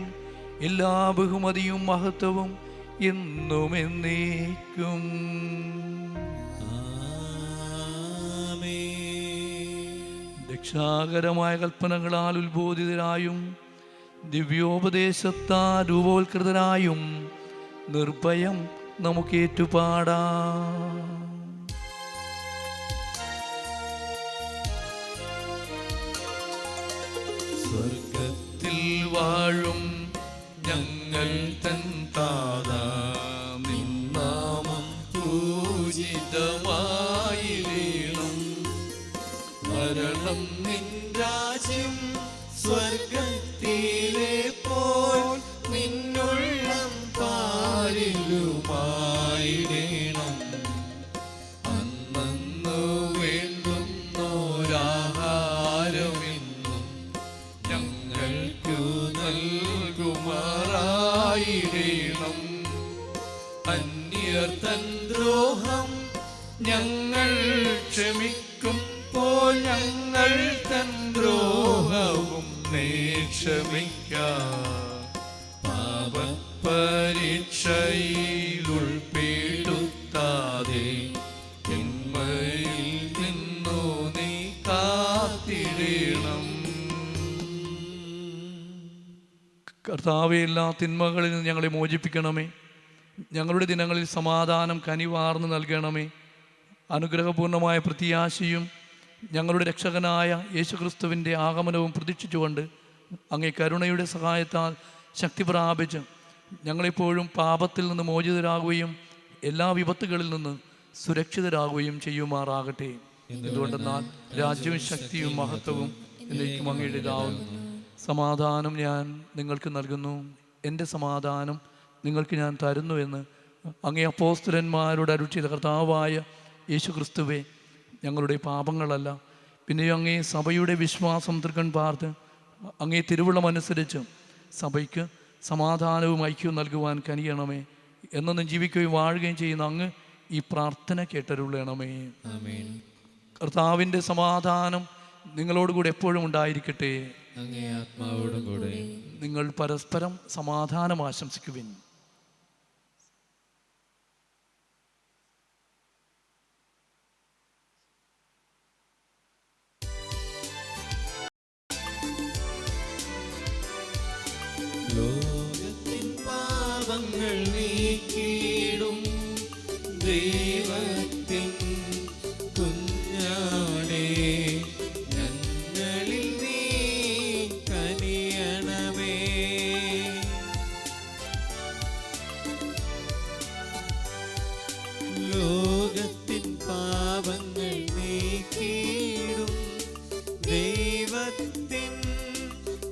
എല്ലാ ബഹുമതിയും മഹത്വവും എന്നും എന്നേക്കും. രക്ഷാകരമായ കൽപ്പനകളാൽ ഉത്ബോധിതരായും ദിവ്യോപദേശത്താൽ രൂപോത്കൃതരായും നിർഭയം നമുക്കേറ്റുപാടാം. സ്വർഗത്തിൽ വാഴും ഞങ്ങൾ തൻ താതാ, നിൻ നാമം പൂജിതമായിടേണം. വരണം നിൻ രാജ്യം, സ്വർഗത്തിലെ പോൽ നിന്നുള്ളം പാരിലുമായിടേണം. അന്നു വേണ്ടുന്നോരാഹാരമെന്നും ഞങ്ങൾക്കു നൽകുമാറായിടേണം. അന്യർ തൻ ദ്രോഹം ഞങ്ങൾ ക്ഷമിക്കുമ്പോൾ ഞങ്ങൾ തൻ ദ്രോഹവും ക്ഷമിക്കാം. പാപപരീക്ഷയിൽ ഉൾപ്പെടുത്താതെ തിന്മയിൽ നിന്നു നീ കാത്തിടണം. കർത്താവേ, എല്ലാ തിന്മകളിൽ നിന്ന് ഞങ്ങളെ മോചിപ്പിക്കണമേ. ഞങ്ങളുടെ ദിനങ്ങളിൽ സമാധാനം കനിവാർന്ന് നൽകണമേ. അനുഗ്രഹപൂർണമായ പ്രത്യാശയും ഞങ്ങളുടെ രക്ഷകനായ യേശുക്രിസ്തുവിൻ്റെ ആഗമനവും പ്രതീക്ഷിച്ചുകൊണ്ട് അങ്ങേ കരുണയുടെ സഹായത്താൽ ശക്തി പ്രാപിച്ച് ഞങ്ങളെപ്പോഴും പാപത്തിൽ നിന്ന് മോചിതരാകുകയും എല്ലാ വിപത്തുകളിൽ നിന്ന് സുരക്ഷിതരാകുകയും ചെയ്യുമാറാകട്ടെ. എന്തുകൊണ്ടെന്നാൽ രാജ്യവും ശക്തിയും മഹത്വവും എന്നേക്കും അങ്ങയുടേതാവുന്നു. സമാധാനം ഞാൻ നിങ്ങൾക്ക് നൽകുന്നു, എൻ്റെ സമാധാനം നിങ്ങൾക്ക് ഞാൻ തരുന്നു എന്ന് അങ്ങേ അപ്പോസ്തലന്മാരോട് അരുളി ചെയ്ത കർത്താവായ യേശുക്രിസ്തുവേ, ഞങ്ങളുടെ പാപങ്ങളല്ല പിന്നെയും അങ്ങേ സഭയുടെ വിശ്വാസം തൃക്കൺ പാർത്ത് അങ്ങേ തിരുവുള്ളമനുസരിച്ച് സഭയ്ക്ക് സമാധാനവും ഐക്യവും നൽകുവാൻ കനിയണമേ. എന്നും ജീവിക്കുകയും വാഴുകയും ചെയ്യുന്ന അങ്ങ് ഈ പ്രാർത്ഥന കേട്ടരുളണമേ. കർത്താവിൻ്റെ സമാധാനം നിങ്ങളോടുകൂടെ എപ്പോഴും ഉണ്ടായിരിക്കട്ടെ. അങ്ങേ ആത്മാവോടും കൂടെ. നിങ്ങൾ പരസ്പരം സമാധാനം ആശംസിക്കുവിൻ. ലോകത്തിൻ പാപങ്ങൾ നീക്കിയിടും ദൈവത്തിൻ കുഞ്ഞാടേ, ഞങ്ങളിൽ നീ കനിയണമേ. ലോകത്തിൻ പാപങ്ങൾ നീക്കിയിടും ദൈവത്തിൻ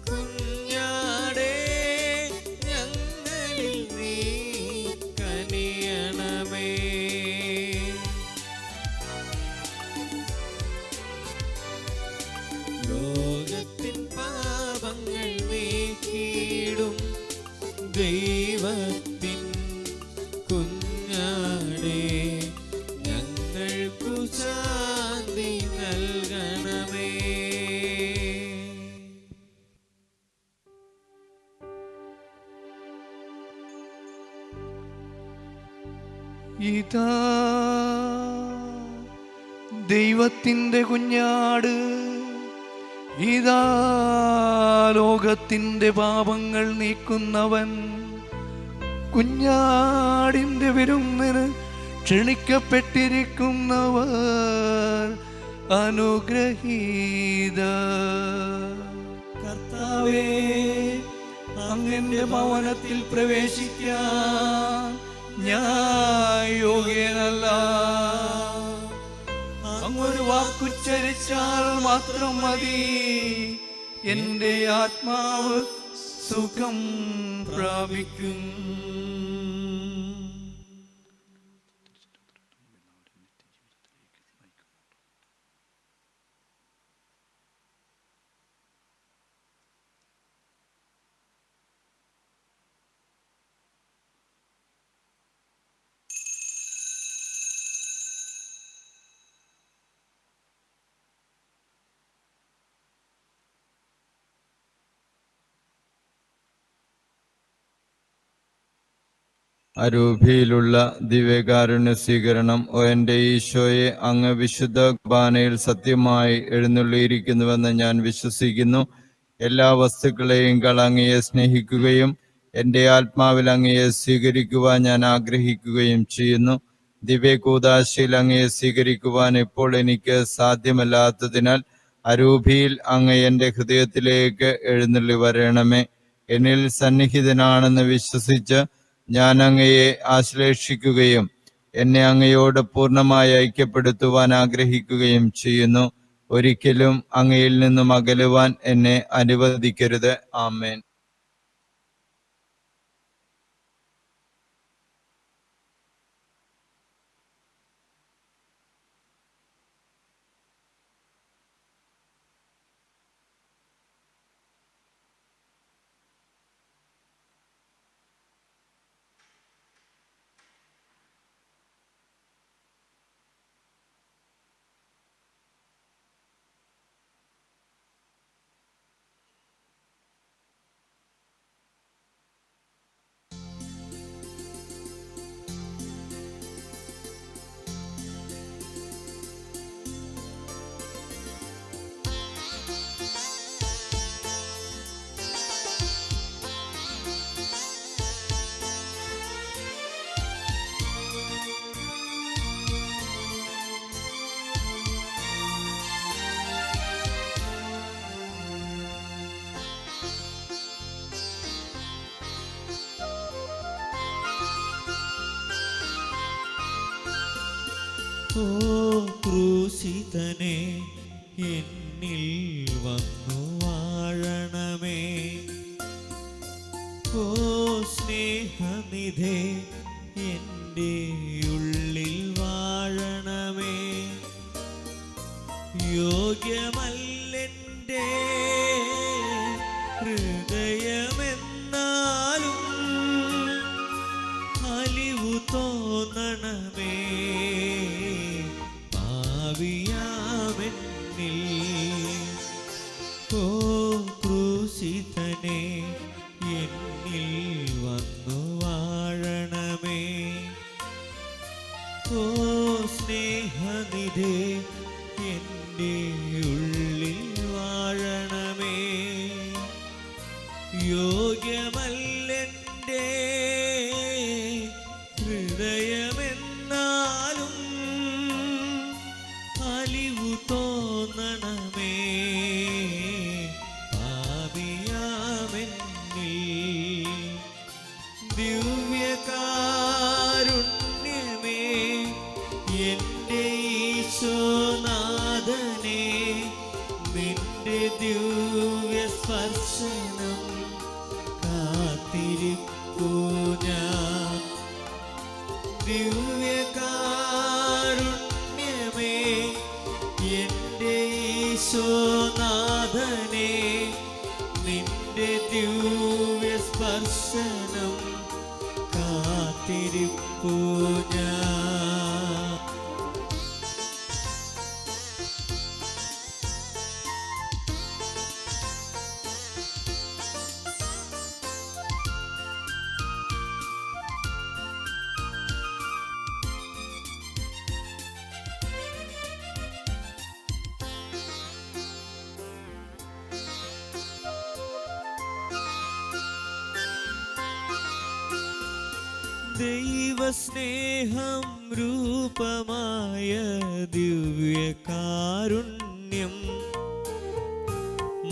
കുഞ്ഞാടേ, ഞങ്ങളിൽ നീ കനിയണമേ. ലോകത്തിൻ പാപങ്ങൾ നീക്കിയിടും ദൈവത്തിൻ കുഞ്ഞാടേ, ഞങ്ങൾക്കു ശാന്തി നൽകണമേ. ഇതാ ദൈവത്തിൻ്റെ കുഞ്ഞാട്, ഇതാ ലോകത്തിൻ്റെ പാപങ്ങൾ നീക്കുന്നവൻ. കുഞ്ഞാടിൻ്റെ വിരുന്നിന് ക്ഷണിക്കപ്പെട്ടിരിക്കുന്നവർ അനുഗ്രഹീത. കർത്താവേ, അങ്ങന്റെ ഭവനത്തിൽ പ്രവേശിക്കാൻ ഞാൻ യോഗ്യനല്ല. അങ്ങൊരു വാക്കുച്ചരിച്ചാൽ മാത്രം മതി, എൻ്റെ ആത്മാവ് സുഖം പ്രാപിക്കും. അരൂപിയിലുള്ള ദിവ്യകാരുണ്യ സ്വീകരണം. ഓ എൻ്റെ ഈശോയെ, അങ്ങ് വിശുദ്ധ കുർബാനയിൽ സത്യമായി എഴുന്നള്ളിയിരിക്കുന്നുവെന്ന് ഞാൻ വിശ്വസിക്കുന്നു. എല്ലാ വസ്തുക്കളെയും അങ്ങയെ സ്നേഹിക്കുകയും എൻ്റെ ആത്മാവിൽ അങ്ങയെ സ്വീകരിക്കുവാൻ ഞാൻ ആഗ്രഹിക്കുകയും ചെയ്യുന്നു. ദിവ്യകൂദാശയിൽ അങ്ങയെ സ്വീകരിക്കുവാൻ ഇപ്പോൾ എനിക്ക് സാധ്യമല്ലാത്തതിനാൽ അരൂപിയിൽ അങ്ങ് എൻ്റെ ഹൃദയത്തിലേക്ക് എഴുന്നള്ളി വരണമേ. എന്നിൽ സന്നിഹിതനാണെന്ന് വിശ്വസിച്ച് ഞാൻ അങ്ങയെ ആശ്ലേഷിക്കുകയും എന്നെ അങ്ങയോട് പൂർണ്ണമായി ഐക്യപ്പെടുത്തുവാൻ ആഗ്രഹിക്കുകയും ചെയ്യുന്നു. ഒരിക്കലും അങ്ങയിൽ നിന്നും അകലുവാൻ എന്നെ അനുവദിക്കരുത്. ആമേൻ. ഓ ക്രൂശിതനെ, എന്നിൽ വന്നു വാഴണമേ. ഓ സ്നേഹനിധേ, എൻ്റെ ഉള്ളിൽ വാഴണമേ. യോഗ്യമല്ലെൻ്റെ ഹൃദയമെന്നാലും അലിവു തോന്നണമേ. പാവിയാമെന്നിൽ ഓ ക്രൂശിതനെ, എന്നിൽ വന്നു വാഴണമേ. ഓ സ്നേഹനിധേ, എൻ്റെ ഉള്ളിൽ വാഴണമേ. യോഗ്യമല്ലെൻ്റെ ഹൃദയമെന്നാലും അലിവു തോന്നണമേ. പാപിയാമെന്നിൽ ദിവ്യകാരുണ്യമേ, എൻ്റെ ഈശോനാഥനെ, നിന്റെ ദിവ്യ സ്പർശനം കാത്തിരിക്കൂ ഞാൻ. ദിവ്യകാരുണ്യമേ, എൻ്റെ ഈശോനാഥനെ, നിന്റെ ദിവ്യ സ്പർശനം കാത്തിരിപ്പൂ ഞാൻ. ദൈവസ്നേഹം രൂപമായ ദിവ്യകാരുണ്യം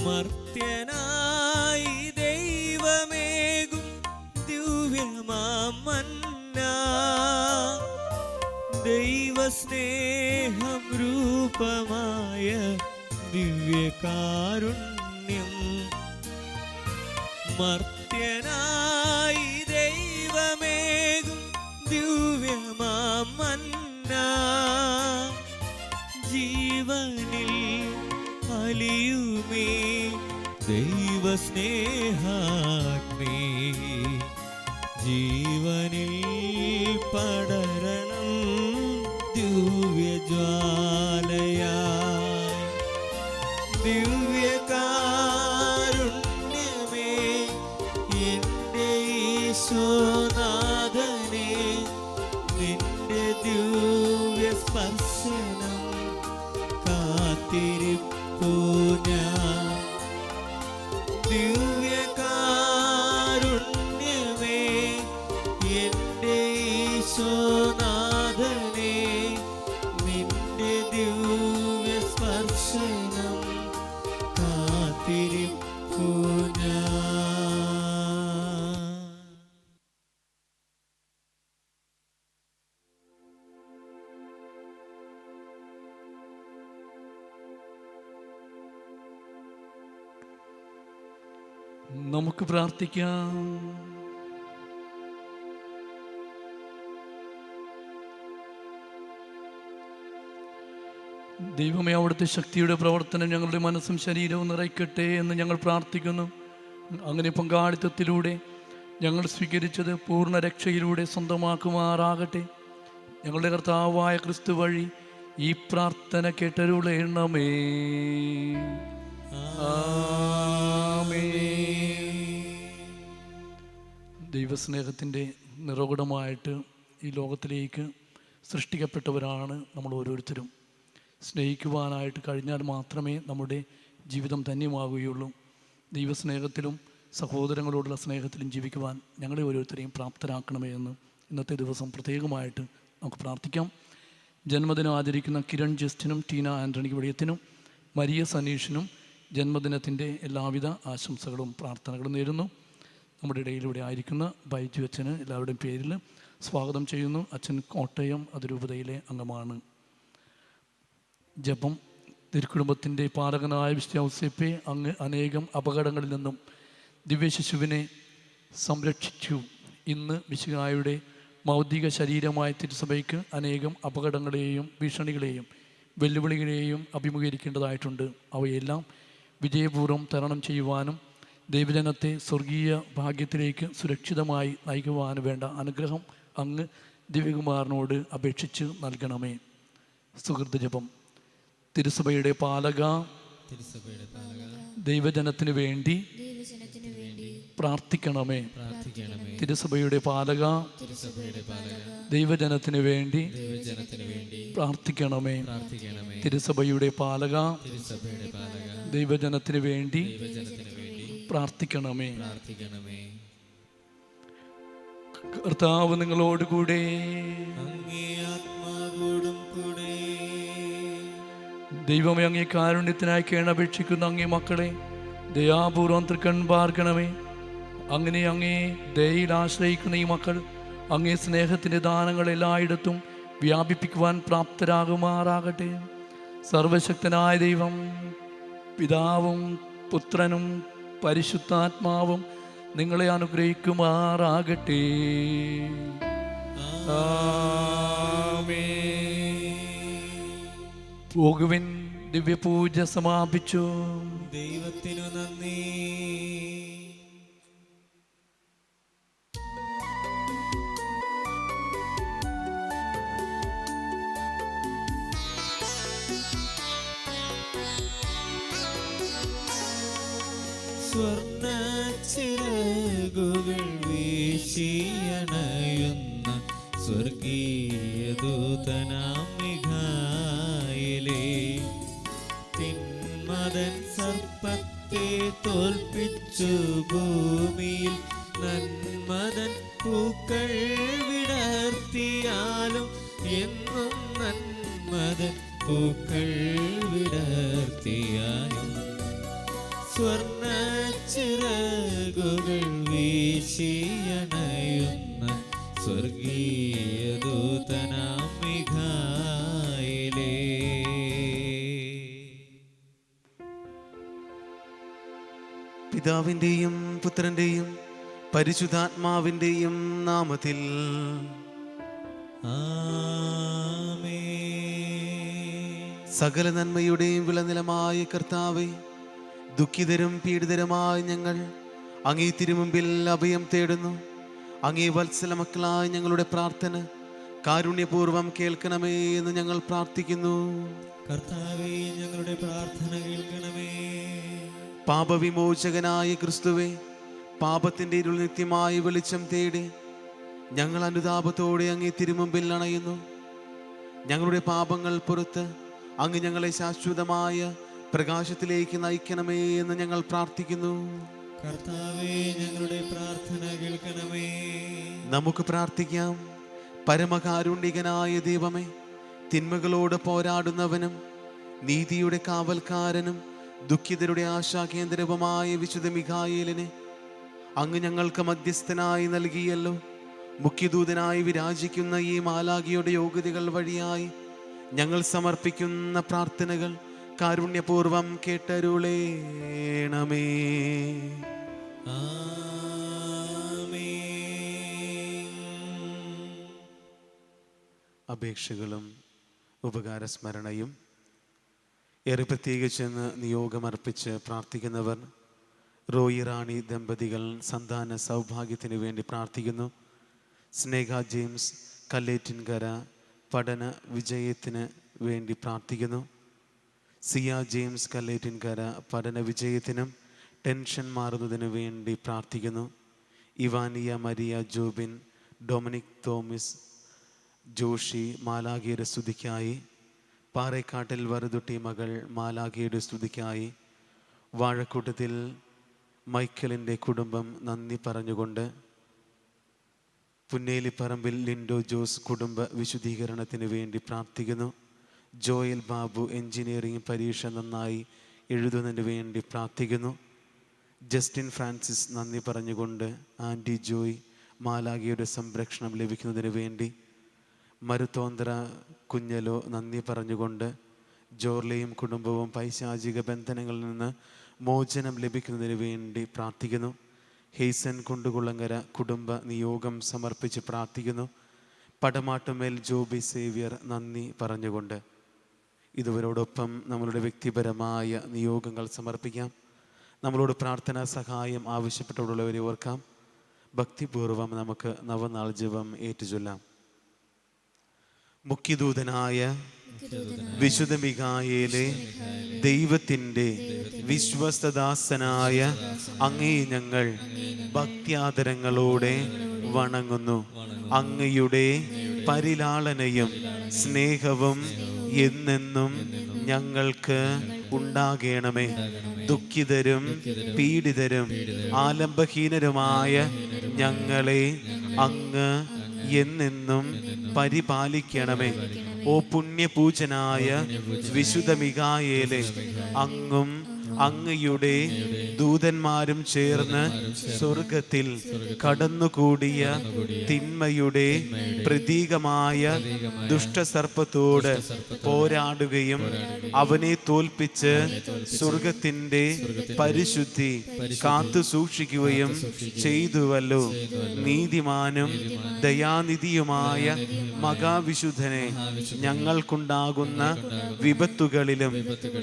മർത്യനായി ദൈവമേകും ദിവ്യമാമന്ന ദൈവസ്നേഹം രൂപമായ ദിവ്യകാരുണ്യം മർത്യനായി ദൈവമേകും ദിവ്യമാമന്ന ജീവനിൽ അലിയുമേ ദൈവസ്നേഹാഗ്നേ ജീവനിൽ പടരണം ദിവ്യജ്വാലയായി ദിവ്യകാരുണ്യമേ എൻ്റെ ഈശോനാഥനേ നിന്റെ ദിവ്യസ്പർശനം കാത്തിരിപ്പൂ ഞാൻ ദിവ്യകാരുണ്യമേ എൻ്റെ ഈശോനാഥനേ നിന്റെ ദിവ്യസ്പർശനം കാത്തിരിപ്പൂ ഞാൻ. നമുക്ക് പ്രാർത്ഥിക്കാം. ദൈവമേ, അവിടുത്തെ ശക്തിയുടെ പ്രവർത്തനം ഞങ്ങളുടെ മനസ്സും ശരീരവും നിറയ്ക്കട്ടെ എന്ന് ഞങ്ങൾ പ്രാർത്ഥിക്കുന്നു. അങ്ങനെ പങ്കാളിത്തത്തിലൂടെ ഞങ്ങൾ സ്വീകരിച്ചത് പൂർണ്ണ രക്ഷയിലൂടെ സ്വന്തമാക്കുമാറാകട്ടെ. ഞങ്ങളുടെ കർത്താവായ ക്രിസ്തു വഴി ഈ പ്രാർത്ഥന കേട്ടരുളേണമേ. ദൈവസ്നേഹത്തിൻ്റെ നിറകുടമായിട്ട് ഈ ലോകത്തിലേക്ക് സൃഷ്ടിക്കപ്പെട്ടവരാണ് നമ്മൾ ഓരോരുത്തരും. സ്നേഹിക്കുവാനായിട്ട് കഴിഞ്ഞാൽ മാത്രമേ നമ്മുടെ ജീവിതം ധന്യമാകുകയുള്ളൂ. ദൈവസ്നേഹത്തിലും സഹോദരങ്ങളോടുള്ള സ്നേഹത്തിലും ജീവിക്കുവാൻ ഞങ്ങളെ ഓരോരുത്തരെയും പ്രാപ്തരാക്കണമേ എന്ന് ഇന്നത്തെ ദിവസം പ്രത്യേകമായിട്ട് നമുക്ക് പ്രാർത്ഥിക്കാം. ജന്മദിനം ആചരിക്കുന്ന കിരൺ ജസ്റ്റിനും ടീന ആൻ്റണി വടിയത്തിനും മരിയ സനീഷിനും ജന്മദിനത്തിൻ്റെ എല്ലാവിധ ആശംസകളും പ്രാർത്ഥനകളും നേരുന്നു. നമ്മുടെ ഇടയിലൂടെ ആയിരിക്കുന്ന ബൈജു അച്ഛന് എല്ലാവരുടെയും പേരിൽ സ്വാഗതം ചെയ്യുന്നു. അച്ഛൻ കോട്ടയം അതിരൂപതയിലെ അംഗമാണ്. ജപം. തിരുക്കുടുംബത്തിൻ്റെ പാലകനായ വിശുദ്ധ ഔസേപ്പെ, അങ്ങ് അനേകം അപകടങ്ങളിൽ നിന്നും ദിവ്യശിശുവിനെ സംരക്ഷിച്ചു. ഇന്ന് മിശിഹായുടെ മൗതിക ശരീരമായ തിരുസഭയ്ക്ക് അനേകം അപകടങ്ങളെയും ഭീഷണികളെയും വെല്ലുവിളികളെയും അഭിമുഖീകരിക്കേണ്ടതായിട്ടുണ്ട്. അവയെല്ലാം വിജയപൂർവ്വം തരണം ചെയ്യുവാനും ദൈവജനത്തെ സ്വർഗീയ ഭാഗ്യത്തിലേക്ക് സുരക്ഷിതമായി നയിക്കുവാനും വേണ്ട അനുഗ്രഹം അങ്ങ് ദിവ്യകുമാരനോട് അപേക്ഷിച്ച് നൽകണമേ. സുഹൃത്ത് ജപം. തിരുസഭയുടെ പാലക, ദൈവജനത്തിനു വേണ്ടി പ്രാർത്ഥിക്കണമേ. തിരുസഭയുടെ പാലക, ദൈവജനത്തിനു വേണ്ടി പ്രാർത്ഥിക്കണമേ. തിരുസഭയുടെ പാലക, ദൈവജനത്തിനു വേണ്ടി പ്രാർത്ഥിക്കണമേ. കർത്താവ് നിങ്ങളോടുകൂടെ, ദൈവമേ, അങ്ങേ കാരുണ്യത്തിനായി കേണപേക്ഷിക്കുന്ന അങ്ങേ മക്കളെ ദയാപൂർവം തൃക്കൺ പാർക്കണമേ. അങ്ങനെ അങ്ങേ ദയയിൽ ആശ്രയിക്കുന്ന ഈ മക്കൾ അങ്ങേ സ്നേഹത്തിൻ്റെ ദാനങ്ങൾ എല്ലായിടത്തും വ്യാപിപ്പിക്കുവാൻ പ്രാപ്തരാകുമാറാകട്ടെ. സർവശക്തനായ ദൈവം പിതാവും പുത്രനും പരിശുദ്ധാത്മാവും നിങ്ങളെ അനുഗ്രഹിക്കുമാറാകട്ടെ. പോകുവിൻ, ദിവ്യപൂജ സമാപിച്ചു. ദൈവത്തിനു നന്ദി. സ്വർണ്ണ ചിറകുകൾ വീശിയണയുന്ന സ്വർഗീയ ദൂതനാം മിഖായേലേ, തിന്മതൻ സർപ്പത്തെ തോൽപ്പിച്ചു ഭൂമിയിൽ നന്മതൻ പൂക്കൾ നന്മതൻ പൂക്കൾ വിടർത്തിയാലും സ്വർണ്ണ ചിറകുകൾ വീശിയണയുന്ന സ്വർഗീയ ദൂതനാം മിഖായേലേ. പിതാവിൻ്റെയും പുത്രൻ്റെയും പരിശുദ്ധാത്മാവിൻ്റെയും നാമത്തിൽ ആമേൻ. സകല നന്മയുടെയും വിളനിലമായ കർത്താവേ, ദുഃഖിതരും പീഡിതരുമായ ഞങ്ങൾ അങ്ങേ തിരുമുമ്പിൽ അഭയം തേടുന്നു. അങ്ങേ വത്സല മക്കളായ ഞങ്ങളുടെ പ്രാർത്ഥന കാരുണ്യപൂർവം കേൾക്കണമേ എന്ന് ഞങ്ങൾ പ്രാർത്ഥിക്കുന്നു. കർത്താവേ, ഞങ്ങളുടെ പ്രാർത്ഥന കേൾക്കണമേ. പാപവിമോചകനായ ക്രിസ്തുവേ, പാപത്തിൻ്റെ ഇരുൾ നിത്യമായ വെളിച്ചം തേടി ഞങ്ങൾ അനുതാപത്തോടെ അങ്ങേ തിരുമുമ്പിൽ അണയുന്നു. ഞങ്ങളുടെ പാപങ്ങൾ പുറത്ത് അങ്ങ് ഞങ്ങളെ ശാശ്വതമായ പ്രകാശത്തിലേക്ക് നയിക്കണമേ എന്ന് ഞങ്ങൾ പ്രാർത്ഥിക്കുന്നു. കർത്താവേ, ഞങ്ങളുടെ പ്രാർത്ഥന കേൾക്കണമേ. നമുക്ക് പ്രാർത്ഥിക്കാം. പരമകാരുണ്യകനായ ദൈവമേ, തിന്മകളോട് പോരാടുന്നവനും നീതിയുടെ കാവൽക്കാരനും ദുഃഖിതരുടെ ആശാകേന്ദ്രവുമായ വിശുദ്ധ മിഖായേലിനെ അങ്ങ് ഞങ്ങൾക്ക് മധ്യസ്ഥനായി നൽകിയല്ലോ. മുഖ്യദൂതനായി വിരാജിക്കുന്ന ഈ മാലാഖിയുടെ യോഗ്യതകൾ വഴിയായി ഞങ്ങൾ സമർപ്പിക്കുന്ന പ്രാർത്ഥനകൾ കാരുണ്യപൂർവം കേട്ടരുളേണമേ. അപേക്ഷകളും ഉപകാരസ്മരണയും ഏറെ പ്രത്യേകിച്ചെന്ന് നിയോഗമർപ്പിച്ച് പ്രാർത്ഥിക്കുന്നവർ റോയി റാണി ദമ്പതികൾ സന്താന സൗഭാഗ്യത്തിന് വേണ്ടി പ്രാർത്ഥിക്കുന്നു. സ്നേഹ ജെയിംസ് കല്ലേറ്റിൻകര പഠന വിജയത്തിന് വേണ്ടി പ്രാർത്ഥിക്കുന്നു. സിയ ജെയിംസ് കല്ലേറ്റിൻകര പഠന വിജയത്തിനും ടെൻഷൻ മാറുന്നതിനു വേണ്ടി പ്രാർത്ഥിക്കുന്നു. Ivania Maria Jobin Dominic Thomas Joshi മാലാഖയുടെ സ്തുതിക്കായി, പാറേക്കാട്ടിൽ വറുതുട്ടി മകൾ മാലാഖയുടെ സ്തുതിക്കായി, വാഴക്കൂട്ടത്തിൽ മൈക്കലിൻ്റെ കുടുംബം നന്ദി പറഞ്ഞുകൊണ്ട്, പുന്നേലിപ്പറമ്പിൽ ലിൻഡോ ജോസ് കുടുംബ വിശുദ്ധീകരണത്തിന് വേണ്ടി പ്രാർത്ഥിക്കുന്നു. ജോയൽ ബാബു എഞ്ചിനീയറിംഗ് പരീക്ഷ നന്നായി എഴുതുന്നതിന് വേണ്ടി പ്രാർത്ഥിക്കുന്നു. ജസ്റ്റിൻ ഫ്രാൻസിസ് നന്ദി പറഞ്ഞുകൊണ്ട് ആൻറ്റി ജോയ് മാലാഖയുടെ സംരക്ഷണം ലഭിക്കുന്നതിന് വേണ്ടി, മരുത്തോന്തര കുഞ്ഞലോ നന്ദി പറഞ്ഞുകൊണ്ട് ജോർലയും കുടുംബവും പൈശാചിക ബന്ധനങ്ങളിൽ നിന്ന് മോചനം ലഭിക്കുന്നതിന് വേണ്ടി പ്രാർത്ഥിക്കുന്നു. ഹെയ്സൻ കുണ്ടുകുളങ്ങര കുടുംബ നിയോഗം സമർപ്പിച്ച് പ്രാർത്ഥിക്കുന്നു. പടമാട്ടുമേൽ ജോബി സേവ്യർ നന്ദി പറഞ്ഞുകൊണ്ട് ഇതുവരോടൊപ്പം നമ്മളുടെ വ്യക്തിപരമായ നിയോഗങ്ങൾ സമർപ്പിക്കാം. നമ്മളോട് പ്രാർത്ഥനാ സഹായം ആവശ്യപ്പെട്ടുള്ളവരെ ഓർക്കാം. ഭക്തിപൂർവം നമുക്ക് നവനാൾ ജപം ഏറ്റുചൊല്ലാം. മുഖ്യദൂതനായ വിശുദ്ധ മിഖായേലേ, ദൈവത്തിൻ്റെ വിശ്വസ്തദാസനായ അങ്ങേ ഞങ്ങൾ ഭക്ത്യാദരങ്ങളോടെ വണങ്ങുന്നു. അങ്ങയുടെ പരിലാളനയും സ്നേഹവും എന്നെന്നും ഞങ്ങൾക്ക് ഉണ്ടാകണമേ. ദുഃഖിതരും പീഡിതരും ആലംബഹീനരുമായ ഞങ്ങളെ അങ്ങ് എന്നെന്നും പരിപാലിക്കണമേ. ഓ പുണ്യപൂജനായ വിശുദ്ധ മിഖായേലേ, അങ്ങും അങ്ങയുടെ ദൂതന്മാരും ചേർന്ന് സ്വർഗത്തിൽ കടന്നുകൂടിയ തിന്മയുടെ പ്രതീകമായ ദുഷ്ടസർപ്പത്തോട് പോരാടുകയും അവനെ തോൽപ്പിച്ച് സ്വർഗത്തിൻ്റെ പരിശുദ്ധി കാത്തു സൂക്ഷിക്കുകയും ചെയ്തുവല്ലോ. നീതിമാനും ദയാനിധിയുമായ മഹാവിശുദ്ധനെ, ഞങ്ങൾക്കുണ്ടാകുന്ന വിപത്തുകളിലും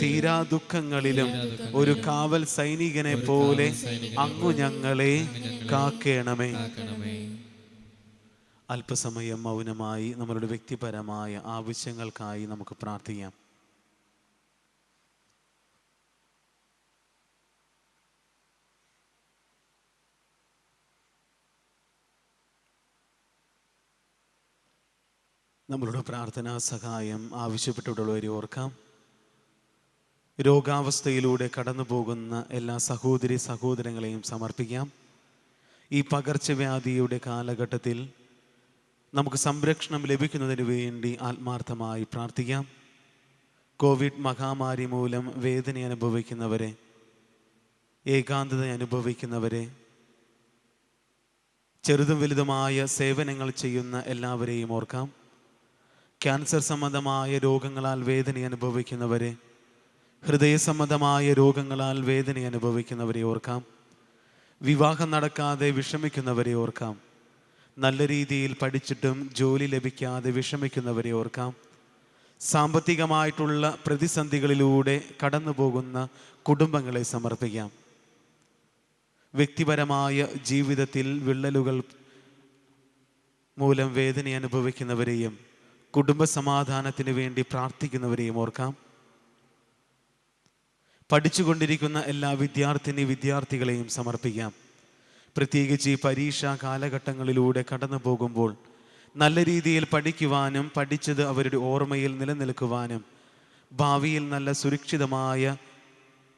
തീരാ ദുഃഖങ്ങളിലും ഒരു കാവൽ സൈനികനെ പോലെ അങ്ങു ഞങ്ങളെ കാക്കേണമേ. അല്പസമയം മൗനമായി നമ്മളുടെ വ്യക്തിപരമായ ആവശ്യങ്ങൾക്കായി നമുക്ക് പ്രാർത്ഥിക്കാം. നമ്മളുടെ പ്രാർത്ഥനാ സഹായം ആവശ്യപ്പെട്ടുള്ളവരെ ഓർക്കാം. രോഗാവസ്ഥയിലൂടെ കടന്നു പോകുന്ന എല്ലാ സഹോദരി സഹോദരങ്ങളെയും സമർപ്പിക്കാം. ഈ പകർച്ചവ്യാധിയുടെ കാലഘട്ടത്തിൽ നമുക്ക് സംരക്ഷണം ലഭിക്കുന്നതിന് വേണ്ടി ആത്മാർത്ഥമായി പ്രാർത്ഥിക്കാം. കോവിഡ് മഹാമാരി മൂലം വേദന അനുഭവിക്കുന്നവരെ, ഏകാന്തത അനുഭവിക്കുന്നവരെ, ചെറുതും വലുതുമായ സേവനങ്ങൾ ചെയ്യുന്ന എല്ലാവരെയും ഓർക്കാം. ക്യാൻസർ സംബന്ധമായ രോഗങ്ങളാൽ വേദന അനുഭവിക്കുന്നവരെ, ഹൃദയ സംബന്ധമായ രോഗങ്ങളാൽ വേദന അനുഭവിക്കുന്നവരെ ഓർക്കാം. വിവാഹം നടക്കാതെ വിഷമിക്കുന്നവരെ ഓർക്കാം. നല്ല രീതിയിൽ പഠിച്ചിട്ടും ജോലി ലഭിക്കാതെ വിഷമിക്കുന്നവരെ ഓർക്കാം. സാമ്പത്തികമായിട്ടുള്ള പ്രതിസന്ധികളിലൂടെ കടന്നു പോകുന്ന കുടുംബങ്ങളെ സമർപ്പിക്കാം. വ്യക്തിപരമായ ജീവിതത്തിൽ വിള്ളലുകൾ മൂലം വേദന അനുഭവിക്കുന്നവരെയും കുടുംബ സമാധാനത്തിന് വേണ്ടി പ്രാർത്ഥിക്കുന്നവരെയും ഓർക്കാം. പഠിച്ചുകൊണ്ടിരിക്കുന്ന എല്ലാ വിദ്യാർത്ഥികളെയും സമർപ്പിക്കാം. പ്രത്യേകിച്ച് ഈ പരീക്ഷാ കാലഘട്ടങ്ങളിലൂടെ കടന്നു പോകുമ്പോൾ നല്ല രീതിയിൽ പഠിക്കുവാനും പഠിച്ചത് അവരുടെ ഓർമ്മയിൽ നിലനിൽക്കുവാനും ഭാവിയിൽ നല്ല സുരക്ഷിതമായ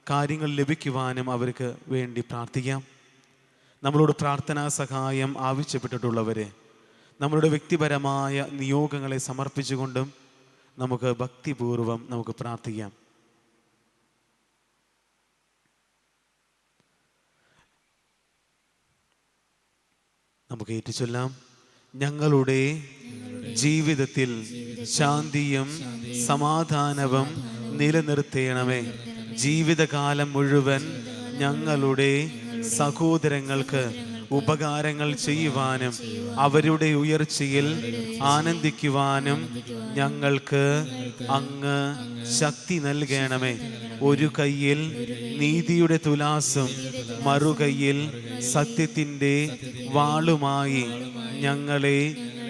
കാര്യങ്ങൾ ലഭിക്കുവാനും അവർക്ക് വേണ്ടി പ്രാർത്ഥിക്കാം. നമ്മളോട് പ്രാർത്ഥനാ സഹായം ആവശ്യപ്പെട്ടിട്ടുള്ളവരെ നമ്മളുടെ വ്യക്തിപരമായ നിയോഗങ്ങളെ സമർപ്പിച്ചുകൊണ്ടും നമുക്ക് ഭക്തിപൂർവം നമുക്ക് പ്രാർത്ഥിക്കാം. നമുക്ക് ഏറ്റുചൊല്ലാം. ഞങ്ങളുടെ ജീവിതത്തിൽ ശാന്തിയും സമാധാനവും നിലനിർത്തേണമേ. ജീവിതകാലം മുഴുവൻ ഞങ്ങളുടെ സഹോദരങ്ങൾക്ക് ഉപകാരങ്ങൾ ചെയ്യുവാനും അവരുടെ ഉയർച്ചയിൽ ആനന്ദിക്കുവാനും ഞങ്ങൾക്ക് അങ്ങ് ശക്തി നൽകണമേ. ഒരു കയ്യിൽ നീതിയുടെ തുലാസും മറുകൈയിൽ സത്യത്തിൻ്റെ വാളുമായി ഞങ്ങളെ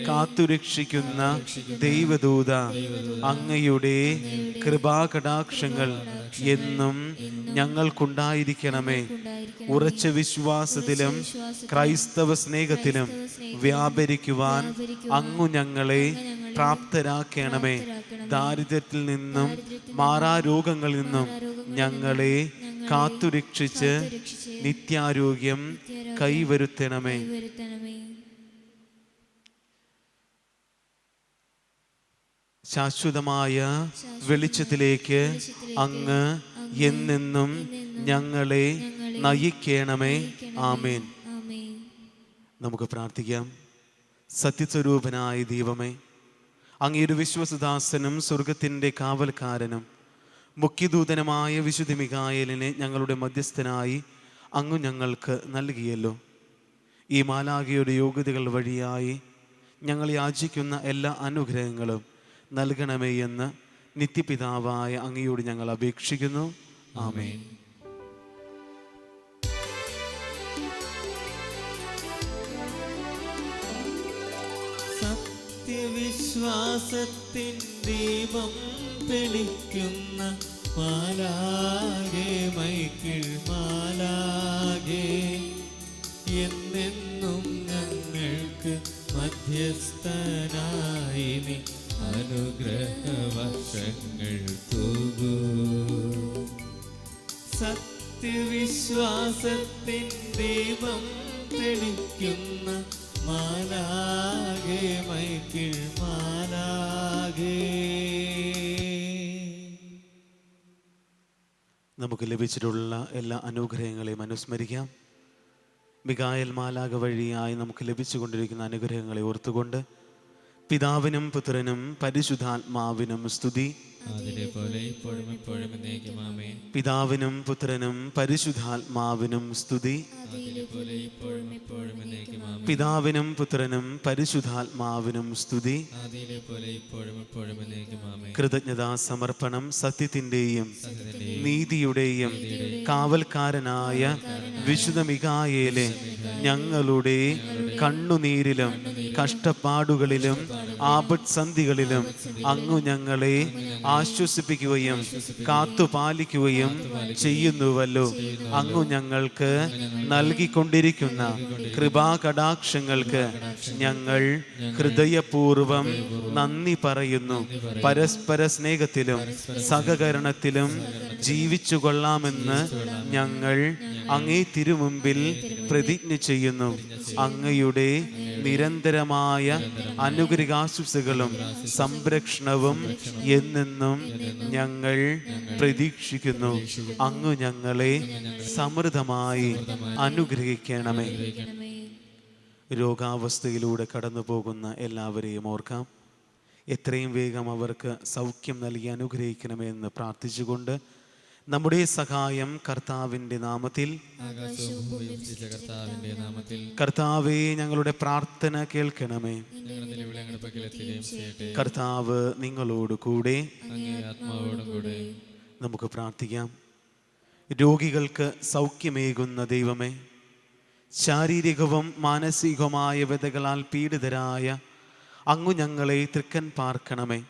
കാത്തുരക്ഷിക്കുന്ന ദൈവദൂത, അങ്ങയുടെ കൃപാകടാക്ഷങ്ങൾ എന്നും ഞങ്ങൾക്കുണ്ടായിരിക്കണമേ. ഉറച്ച വിശ്വാസത്തിലും ക്രൈസ്തവ സ്നേഹത്തിലും വ്യാപരിക്കുവാൻ അങ്ങു ഞങ്ങളെ പ്രാപ്തരാക്കണമേ. ദാരിദ്ര്യത്തിൽ നിന്നും മാറാരോഗങ്ങളിൽ നിന്നും ഞങ്ങളെ കാത്തുരക്ഷിച്ച് നിത്യാരോഗ്യം കൈവരുത്തണമേ. ശാശ്വതമായ വെളിച്ചത്തിലേക്ക് അങ്ങ് എന്നെന്നും ഞങ്ങളെ നയിക്കണമേ. ആമേൻ. നമുക്ക് പ്രാർത്ഥിക്കാം. സത്യസ്വരൂപനായ ദൈവമേ, അങ്ങയുടെ വിശ്വസദാസനും സ്വർഗത്തിൻ്റെ കാവൽക്കാരനും മുഖ്യദൂതനുമായ വിശുദ്ധ മിഖായേലിനെ ഞങ്ങളുടെ മധ്യസ്ഥനായി അങ്ങ് ഞങ്ങൾക്ക് നൽകിയല്ലോ. ഈ മാലാഖയുടെ യോഗ്യതകൾ വഴിയായി ഞങ്ങൾ യാചിക്കുന്ന എല്ലാ അനുഗ്രഹങ്ങളും നൽകണമേ എന്ന് നിത്യപിതാവായ അങ്ങയോട് ഞങ്ങൾ അപേക്ഷിക്കുന്നു. ആമേൻ. സത്യവിശ്വാസത്തിൻ ദീപം തെളിക്കുന്ന മാലാഖേ, മൈക്കിൾ മാലാഖേ, എന്നെന്നും ഞങ്ങൾക്ക് മധ്യസ്ഥനായി നീ അനുഗ്രഹവർഷങ്ങൾ തൂകൂ. സത്യവിശ്വാസത്തിൻ ദീപം തെളിക്കുന്ന മാലാഖേ, മൈക്കിൾ മാലാഖേ. നമുക്ക് ലഭിച്ചിട്ടുള്ള എല്ലാ അനുഗ്രഹങ്ങളെയും അനുസ്മരിക്കാം. മിഖായേൽ മാലാഖ വഴിയായി നമുക്ക് ലഭിച്ചുകൊണ്ടിരിക്കുന്ന അനുഗ്രഹങ്ങളെ ഓർത്തുകൊണ്ട് പിതാവിനും പുത്രനും പരിശുദ്ധാത്മാവിനും സ്തുതി. അതിലെപ്പോലെ ഇപ്പോഴും എപ്പോഴും എന്നേക്കും ആമേൻ. പിതാവിനും പുത്രനും പരിശുദ്ധാത്മാവിനും സ്തുതി. അതിലെപ്പോലെ ഇപ്പോഴും എപ്പോഴും എന്നേക്കും ആമേൻ. പിതാവിനും പുത്രനും പരിശുദ്ധാത്മാവിനും സ്തുതി. അതിലെപ്പോലെ ഇപ്പോഴും എപ്പോഴും എന്നേക്കും ആമേൻ. കൃതജ്ഞതാ സമർപ്പണം. സത്യത്തിൻ്റെയും നീതിയുടെയും കാവൽക്കാരനായ വിശുദ്ധ മിഖായേലെ, ഞങ്ങളുടെ കണ്ണുനീരിലും കഷ്ടപ്പാടുകളിലും ആപത്സന്ധികളിലും അങ്ങു ഞങ്ങളെ ആശ്വസിപ്പിക്കുകയും കാത്തുപാലിക്കുകയും ചെയ്യുന്നുവല്ലോ. അങ്ങു ഞങ്ങൾക്ക് നൽകിക്കൊണ്ടിരിക്കുന്ന കൃപാകടാക്ഷങ്ങൾക്ക് ഞങ്ങൾ ഹൃദയപൂർവം നന്ദി പറയുന്നു. പരസ്പര സ്നേഹത്തിലും സഹകരണത്തിലും ജീവിച്ചു കൊള്ളാമെന്ന് ഞങ്ങൾ അങ്ങേ തിരുമുമ്പിൽ പ്രതിജ്ഞ ചെയ്യുന്നു. അങ്ങയുടെ നിരന്തരമായ അനുഗ്രഹാശംസകളും സംരക്ഷണവും എന്നെന്നും ഞങ്ങൾ പ്രതീക്ഷിക്കുന്നു. അങ്ങ് ഞങ്ങളെ സമൃദ്ധമായി അനുഗ്രഹിക്കണമേ. രോഗാവസ്ഥയിലൂടെ കടന്നു പോകുന്ന എല്ലാവരെയും ഓർക്കാം. എത്രയും വേഗം അവർക്ക് സൗഖ്യം നൽകി അനുഗ്രഹിക്കണമെന്ന് പ്രാർത്ഥിച്ചുകൊണ്ട് നമ്മുടെ സഹായം കർത്താവിൻ്റെ നാമത്തിൽ. കർത്താവേ, ഞങ്ങളുടെ പ്രാർത്ഥന കേൾക്കണമേ. കർത്താവ് നിങ്ങളോട് കൂടെ. നമുക്ക് പ്രാർത്ഥിക്കാം. രോഗികൾക്ക് സൗഖ്യമേകുന്ന ദൈവമേ, ശാരീരികവും മാനസികവുമായ വ്യതകളാൽ പീഡിതരായ അങ്ങു ഞങ്ങളെ തൃക്കൻ പാർക്കണമേ.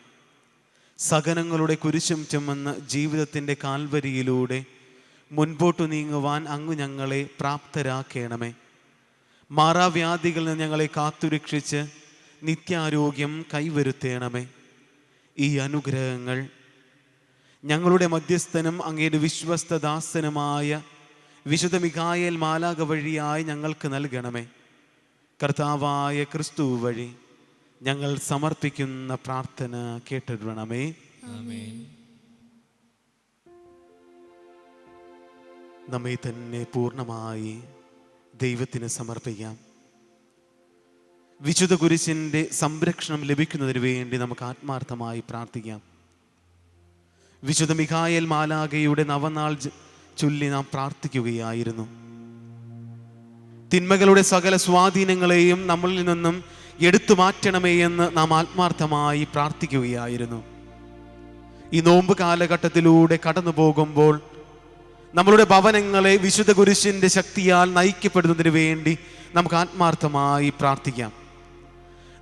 സഹനങ്ങളുടെ കുരിശും ചുമന്ന് ജീവിതത്തിൻ്റെ കാൽവരിയിലൂടെ മുൻപോട്ടു നീങ്ങുവാൻ അങ്ങു ഞങ്ങളെ പ്രാപ്തരാക്കണമേ. മാറാവ്യാധികളിൽ നിന്ന് ഞങ്ങളെ കാത്തുരക്ഷിച്ച് നിത്യാരോഗ്യം കൈവരുത്തേണമേ. ഈ അനുഗ്രഹങ്ങൾ ഞങ്ങളുടെ മധ്യസ്ഥനും അങ്ങയുടെ വിശ്വസ്തദാസനുമായ വിശുദ്ധ മിഖായേൽ മാലാഖ വഴിയായി ഞങ്ങൾക്ക് നൽകണമേ. കർത്താവായ ക്രിസ്തു വഴി ഞങ്ങൾ സമർപ്പിക്കുന്ന പ്രാർത്ഥന കേട്ടിടണമേ. നമ്മെ തന്നെ പൂർണ്ണമായി ദൈവത്തിന് സമർപ്പിക്കാം. വിശുദ്ധ കുരിശിൻ്റെ സംരക്ഷണം ലഭിക്കുന്നതിന് വേണ്ടി നമുക്ക് ആത്മാർത്ഥമായി പ്രാർത്ഥിക്കാം. വിശുദ്ധ മിഖായേൽ മാലാഖയുടെ നവനാൾ ചൊല്ലി നാം പ്രാർത്ഥിക്കുകയായിരുന്നു. തിന്മകളുടെ സകല സ്വാധീനങ്ങളെയും നമ്മളിൽ നിന്നും എടുത്തു മാറ്റണമേ എന്ന് നാം ആത്മാർത്ഥമായി പ്രാർത്ഥിക്കുകയായിരുന്നു. ഈ നോമ്പ് കാലഘട്ടത്തിലൂടെ കടന്നു പോകുമ്പോൾ നമ്മളുടെ ഭവനങ്ങളെ വിശുദ്ധ കുരിശിൻ്റെ ശക്തിയാൽ നയിക്കപ്പെടുന്നതിന് വേണ്ടി നമുക്ക് ആത്മാർത്ഥമായി പ്രാർത്ഥിക്കാം.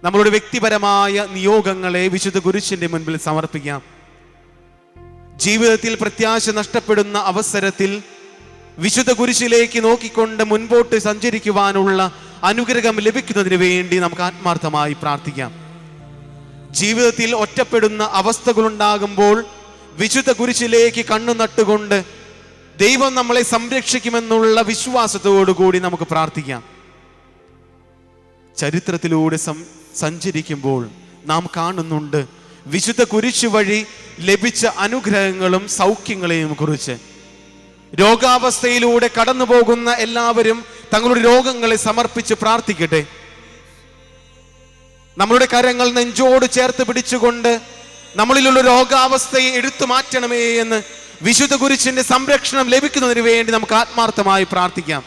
നമ്മളുടെ വ്യക്തിപരമായ നിയോഗങ്ങളെ വിശുദ്ധ കുരിശിൻ്റെ മുൻപിൽ സമർപ്പിക്കാം. ജീവിതത്തിൽ പ്രത്യാശ നഷ്ടപ്പെടുന്ന അവസരത്തിൽ വിശുദ്ധ കുരിശിലേക്ക് നോക്കിക്കൊണ്ട് മുൻപോട്ട് സഞ്ചരിക്കുവാനുള്ള അനുഗ്രഹം ലഭിക്കുന്നതിന് വേണ്ടി നമുക്ക് ആത്മാർത്ഥമായി പ്രാർത്ഥിക്കാം. ജീവിതത്തിൽ ഒറ്റപ്പെടുന്ന അവസ്ഥകളുണ്ടാകുമ്പോൾ വിശുദ്ധ കുരിശിലേക്ക് കണ്ണു നട്ടുകൊണ്ട് ദൈവം നമ്മളെ സംരക്ഷിക്കുമെന്നുള്ള വിശ്വാസത്തോടു കൂടി നമുക്ക് പ്രാർത്ഥിക്കാം. ചരിത്രത്തിലൂടെ സഞ്ചരിക്കുമ്പോൾ നാം കാണുന്നുണ്ട് വിശുദ്ധ കുരിശ് വഴി ലഭിച്ച അനുഗ്രഹങ്ങളും സൗഖ്യങ്ങളെയും കുറിച്ച്. രോഗാവസ്ഥയിലൂടെ കടന്നു പോകുന്ന എല്ലാവരും തങ്ങളുടെ രോഗങ്ങളെ സമർപ്പിച്ച് പ്രാർത്ഥിക്കട്ടെ. നമ്മളുടെ കരങ്ങൾ നെഞ്ചോട് ചേർത്ത് പിടിച്ചുകൊണ്ട് നമ്മളിലുള്ള രോഗാവസ്ഥയെ എടുത്തു മാറ്റണമേ എന്ന് വിശുദ്ധ കുരിശിന്റെ സംരക്ഷണം ലഭിക്കുന്നതിന് വേണ്ടി നമുക്ക് ആത്മാർത്ഥമായി പ്രാർത്ഥിക്കാം.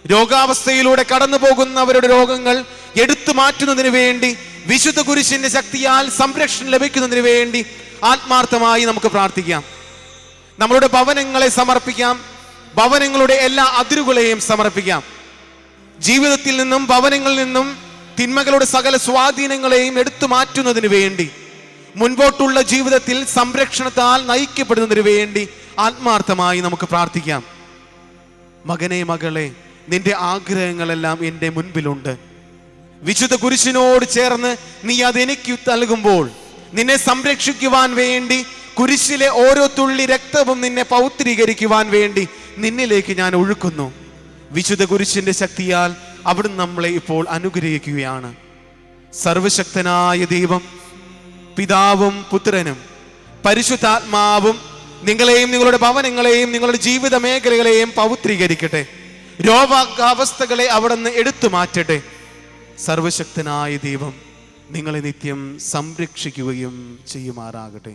രോഗാവസ്ഥയിലൂടെ കടന്നു പോകുന്നവരുടെ രോഗങ്ങൾ എടുത്തു മാറ്റുന്നതിന് വേണ്ടി വിശുദ്ധ കുരിശിന്റെ ശക്തിയാൽ സംരക്ഷണം ലഭിക്കുന്നതിന് വേണ്ടി ആത്മാർത്ഥമായി നമുക്ക് പ്രാർത്ഥിക്കാം. നമ്മളുടെ ഭവനങ്ങളെ സമർപ്പിക്കാം. ഭവനങ്ങളുടെ എല്ലാ അതിരുകളെയും സമർപ്പിക്കാം. ജീവിതത്തിൽ നിന്നും ഭവനങ്ങളിൽ നിന്നും തിന്മകളുടെ സകല സ്വാധീനങ്ങളെയും എടുത്തു മാറ്റുന്നതിന് വേണ്ടി മുൻപോട്ടുള്ള ജീവിതത്തിൽ സംരക്ഷണത്താൽ നയിക്കപ്പെടുന്നതിന് വേണ്ടി ആത്മാർത്ഥമായി നമുക്ക് പ്രാർത്ഥിക്കാം. മകനെ, മകളെ, നിന്റെ ആഗ്രഹങ്ങളെല്ലാം എൻ്റെ മുൻപിലുണ്ട്. വിശുദ്ധ കുരിശിനോട് ചേർന്ന് നീ അതെനിക്ക് നൽകുമ്പോൾ നിന്നെ സംരക്ഷിക്കുവാൻ വേണ്ടി കുരിശിലെ ഓരോ തുള്ളി രക്തവും നിന്നെ പൗത്രീകരിക്കുവാൻ വേണ്ടി നിന്നിലേക്ക് ഞാൻ ഒഴുക്കുന്നു. വിശുദ്ധ കുരിശിന്റെ ശക്തിയാൽ അവിടുന്ന് നമ്മളെ ഇപ്പോൾ അനുഗ്രഹിക്കുകയാണ്. സർവശക്തനായ ദൈവം, പിതാവും പുത്രനും പരിശുദ്ധാത്മാവും നിങ്ങളെയും നിങ്ങളുടെ ഭവനങ്ങളെയും നിങ്ങളുടെ ജീവിത മേഖലകളെയും പൗത്രീകരിക്കട്ടെ. രോഗാവസ്ഥകളെ അവിടുന്ന് എടുത്തു മാറ്റട്ടെ. സർവശക്തനായ ദൈവം നിങ്ങളെ നിത്യം സംരക്ഷിക്കുകയും ചെയ്യുമാറാകട്ടെ.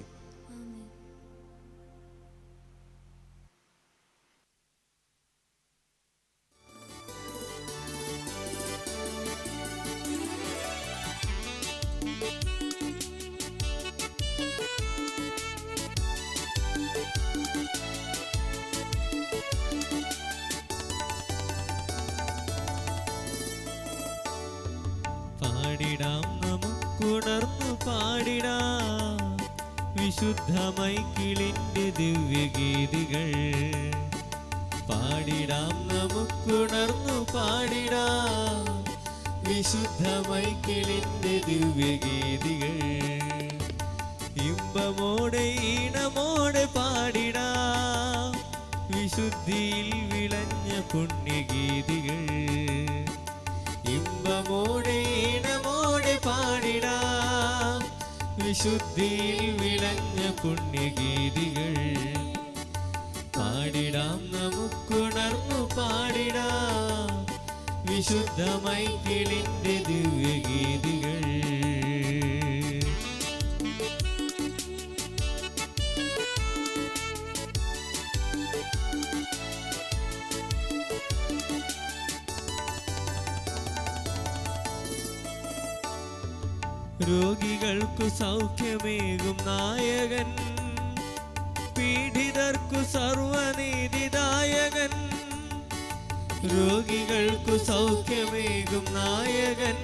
പാടിടാം, നമുക്കുണർന്നു പാടിടാം വിശുദ്ധ മൈക്കിളിന്റെ ദിവ്യഗീതികൾ. പാടിടാം, നമുക്കുണർന്നു പാടിടാം വിശുദ്ധ മൈക്കിളിന്റെ ദിവ്യഗീതികൾ. ഇമ്പമോടെ ഈണമോടെ പാടിടാം വിശുദ്ധിയിൽ വിളഞ്ഞ പുണ്യഗീതികൾ. ഇമ്പമോടെ ഈണമോടെ പാടിടാം വിശുദ്ധിയിൽ വിളഞ്ഞ പുണ്യഗീതികൾ. പാടിടാം നമുക്കുണർന്നു പാടിടാം വിശുദ്ധ മൈക്കിളിന്റെ ദിവ്യഗീതികൾ. രോഗികൾക്കു സൗഖ്യമേകും നായകൻ, പീഡിതർക്കു സർവനീതിദായകൻ. രോഗികൾക്കു സൗഖ്യമേകും നായകൻ,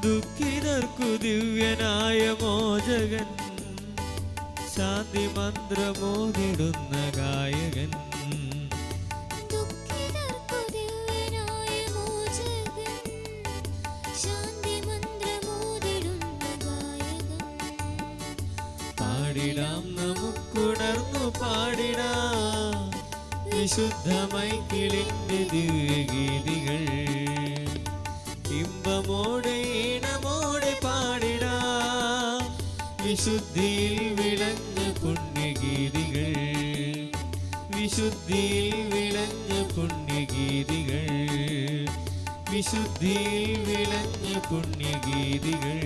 ദുഃഖിതർക്കു ദിവ്യനായ മോചകൻ, ശാന്തി മന്ത്രമോതിടുന്ന ഗായകൻ. പാടിടാം നമുക്കുണർന്നു പാടിടാം വിശുദ്ധ മൈക്കിളിന്റെ ദിവ്യഗീതികൾ. ഇമ്പമോടെ ഈണമോടെ പാടിടാം വിശുദ്ധിയിൽ വിളഞ്ഞ പുണ്യഗീതികൾ. വിശുദ്ധിയിൽ വിളഞ്ഞ പുണ്യഗീതികൾ. വിശുദ്ധിയിൽ വിളഞ്ഞ പുണ്യഗീതികൾ.